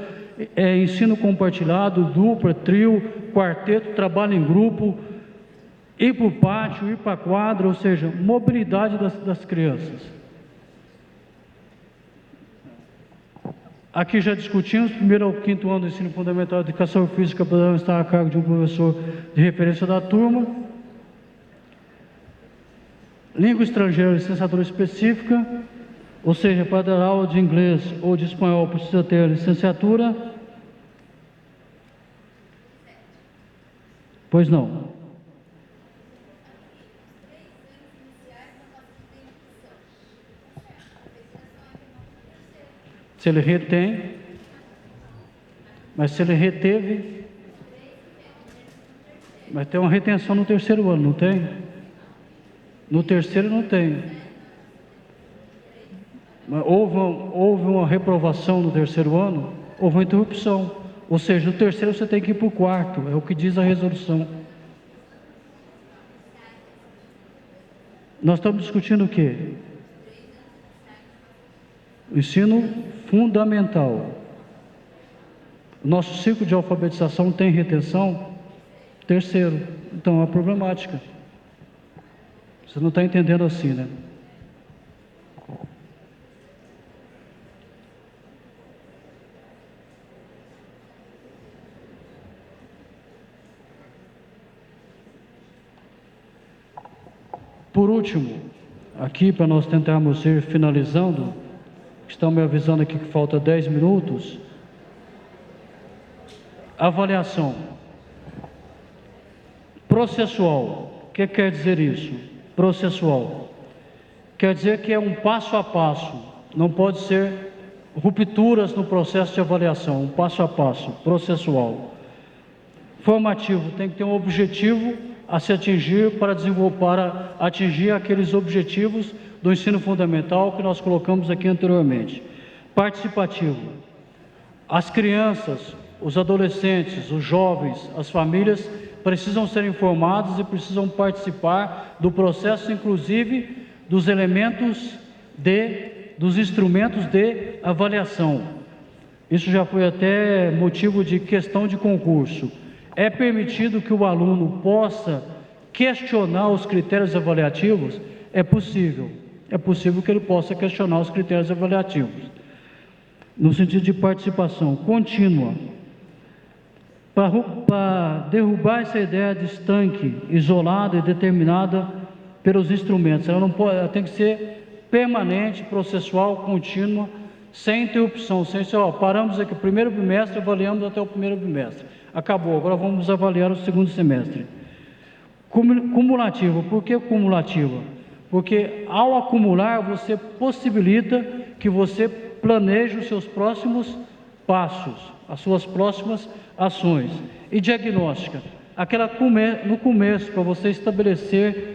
ensino compartilhado, dupla, trio, quarteto, trabalho em grupo, ir para o pátio, ir para a quadra, ou seja, mobilidade das crianças. Aqui já discutimos, 1º ao 5º ano do ensino fundamental de educação física poderão estar a cargo de um professor de referência da turma. Língua estrangeira, licenciatura específica, ou seja, para dar aula de inglês ou de espanhol precisa ter a licenciatura. Pois não. Se ele retém, mas se ele reteve, mas tem uma retenção no 3º ano, não tem? No 3º não tem. Mas houve uma reprovação no 3º ano, houve uma interrupção. Ou seja, no 3º você tem que ir para o 4º, é o que diz a resolução. Nós estamos discutindo o quê? O ensino fundamental. O nosso ciclo de alfabetização tem retenção? 3º. Então é uma problemática. Você não está entendendo assim, né? Por último, aqui para nós tentarmos ir finalizando, estão me avisando aqui que falta 10 minutos. Avaliação processual. O que quer dizer isso? Processual quer dizer que é um passo a passo, não pode ser rupturas no processo de avaliação, um passo a passo, processual. Formativo tem que ter um objetivo a se atingir para atingir aqueles objetivos do ensino fundamental que nós colocamos aqui anteriormente. Participativo. As crianças, os adolescentes, os jovens, as famílias precisam ser informados e precisam participar do processo, inclusive dos dos instrumentos de avaliação. Isso já foi até motivo de questão de concurso. É permitido que o aluno possa questionar os critérios avaliativos? É possível que ele possa questionar os critérios avaliativos. No sentido de participação contínua. Para derrubar essa ideia de estanque, isolada e determinada pelos instrumentos. Ela não pode, ela tem que ser permanente, processual, contínua, sem interrupção, sem ser, paramos aqui o primeiro bimestre, avaliamos até o primeiro bimestre. Acabou, agora vamos avaliar o segundo semestre. Cumulativa. Por que cumulativa? Porque ao acumular, você possibilita que você planeje os seus próximos passos, as suas próximas ações. E diagnóstica, aquela no começo, para você estabelecer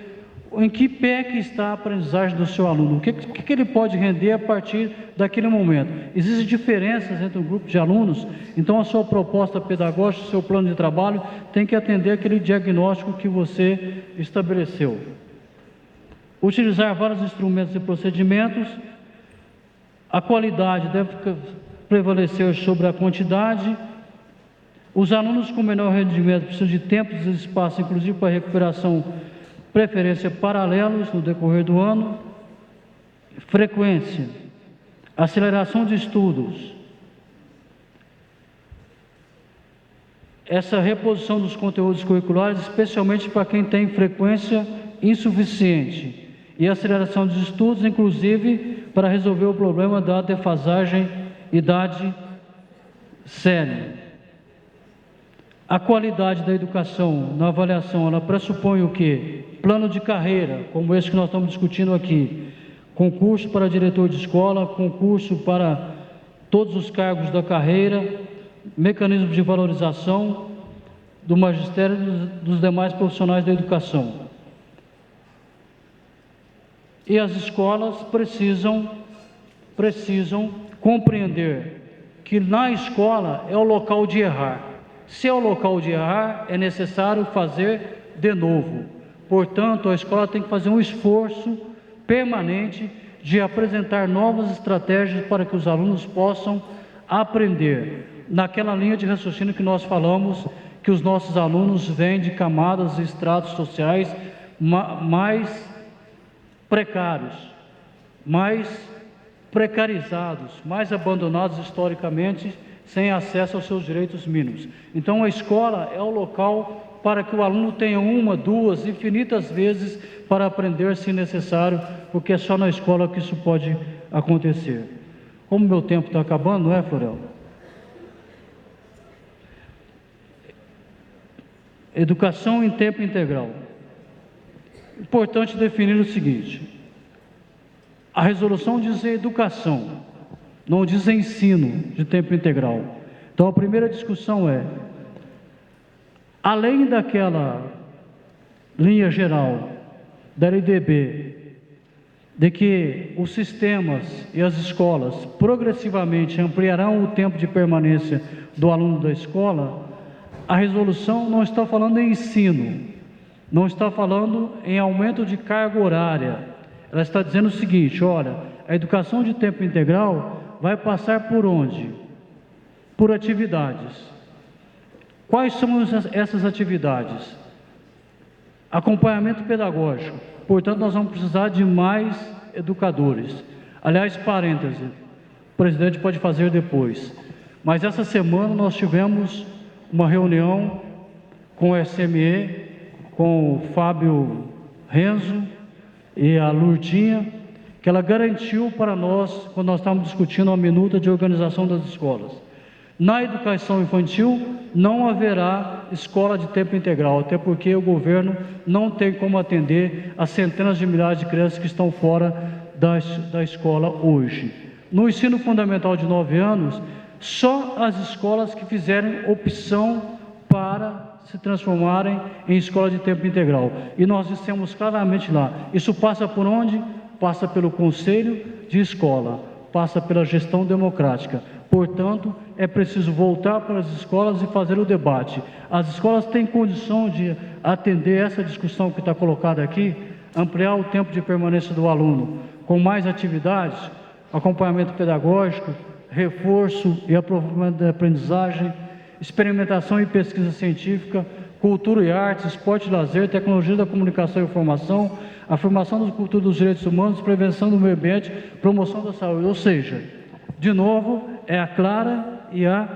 em que pé que está a aprendizagem do seu aluno, o que ele pode render a partir daquele momento. Existem diferenças entre um grupo de alunos, então a sua proposta pedagógica, o seu plano de trabalho tem que atender aquele diagnóstico que você estabeleceu. Utilizar vários instrumentos e procedimentos, a qualidade deve prevalecer sobre a quantidade. Os alunos com menor rendimento precisam de tempo e espaço, inclusive para recuperação, preferência paralelos no decorrer do ano. Frequência, aceleração de estudos, essa reposição dos conteúdos curriculares, especialmente para quem tem frequência insuficiente, e aceleração dos estudos, inclusive para resolver o problema da defasagem idade séria. A qualidade da educação na avaliação, ela pressupõe o quê? Plano de carreira, como esse que nós estamos discutindo aqui, concurso para diretor de escola, concurso para todos os cargos da carreira, mecanismo de valorização do magistério e dos demais profissionais da educação. E as escolas precisam compreender que na escola é o local de errar. Se é o local de errar, é necessário fazer de novo. Portanto, a escola tem que fazer um esforço permanente de apresentar novas estratégias para que os alunos possam aprender. Naquela linha de raciocínio que nós falamos, que os nossos alunos vêm de camadas e estratos sociais mais precários, mais precarizados, mais abandonados historicamente, sem acesso aos seus direitos mínimos. Então, a escola é o local para que o aluno tenha uma, duas, infinitas vezes para aprender, se necessário, porque é só na escola que isso pode acontecer. Como meu tempo está acabando, não é, Florel? Educação em tempo integral. Importante definir o seguinte: a resolução diz educação, não diz ensino de tempo integral. Então, a primeira discussão é, além daquela linha geral da LDB, de que os sistemas e as escolas progressivamente ampliarão o tempo de permanência do aluno da escola, a resolução não está falando em ensino, não está falando em aumento de carga horária. Ela está dizendo o seguinte: olha, a educação de tempo integral vai passar por onde? Por atividades. Quais são essas atividades? Acompanhamento pedagógico. Portanto, nós vamos precisar de mais educadores. Aliás, parêntese, o presidente pode fazer depois. Mas essa semana nós tivemos uma reunião com o SME, com o Fábio Renzo e a Lourdinha, que ela garantiu para nós, quando nós estávamos discutindo a minuta de organização das escolas. Na educação infantil, não haverá escola de tempo integral, até porque o governo não tem como atender as centenas de milhares de crianças que estão fora da escola hoje. No ensino fundamental de 9 anos, só as escolas que fizerem opção para se transformarem em escola de tempo integral. E nós dissemos claramente lá, isso passa por onde? Passa pelo conselho de escola, passa pela gestão democrática. Portanto, é preciso voltar para as escolas e fazer o debate. As escolas têm condição de atender essa discussão que está colocada aqui, ampliar o tempo de permanência do aluno com mais atividades, acompanhamento pedagógico, reforço e aprofundamento da aprendizagem, experimentação e pesquisa científica, cultura e artes, esporte e lazer, tecnologia da comunicação e informação, afirmação da cultura dos direitos humanos, prevenção do meio ambiente, promoção da saúde. Ou seja, de novo, é a Clara e a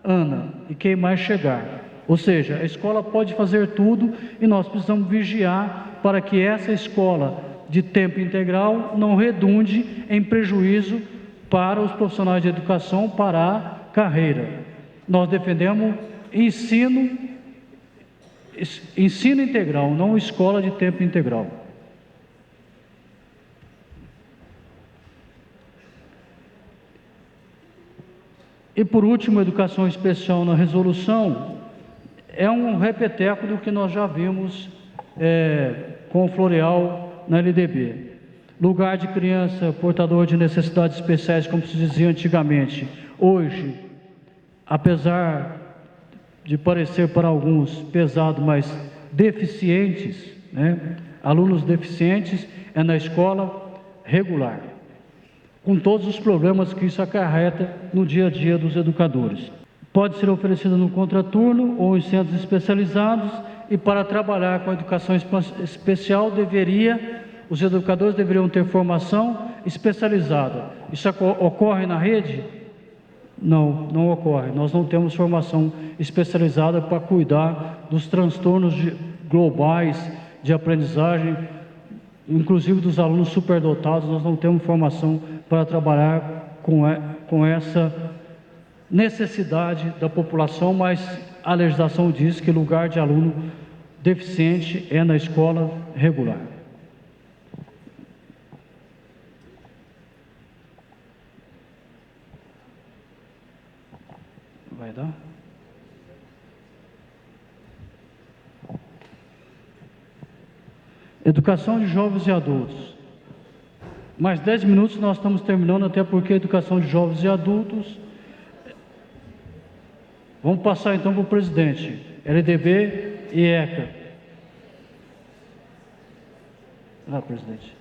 Ana, e quem mais chegar. Ou seja, a escola pode fazer tudo e nós precisamos vigiar para que essa escola de tempo integral não redunde em prejuízo para os profissionais de educação para a carreira. Nós defendemos ensino integral, não escola de tempo integral. E por último, educação especial na resolução é um repeteco do que nós já vimos com o Floreal na LDB. Lugar de criança portador de necessidades especiais, como se dizia antigamente. Hoje, apesar de parecer para alguns pesado, mas deficientes, alunos deficientes, é na escola regular, com todos os problemas que isso acarreta no dia a dia dos educadores. Pode ser oferecido no contraturno ou em centros especializados, e para trabalhar com a educação especial os educadores deveriam ter formação especializada. Isso ocorre na rede? Não, não ocorre. Nós não temos formação especializada para cuidar dos transtornos globais de aprendizagem, inclusive dos alunos superdotados. Nós não temos formação para trabalhar com essa necessidade da população, mas a legislação diz que lugar de aluno deficiente é na escola regular. Vai dar? Educação de jovens e adultos. Mais 10 minutos nós estamos terminando, até porque a educação de jovens e adultos. Vamos passar então para o presidente. LDB e ECA. Presidente.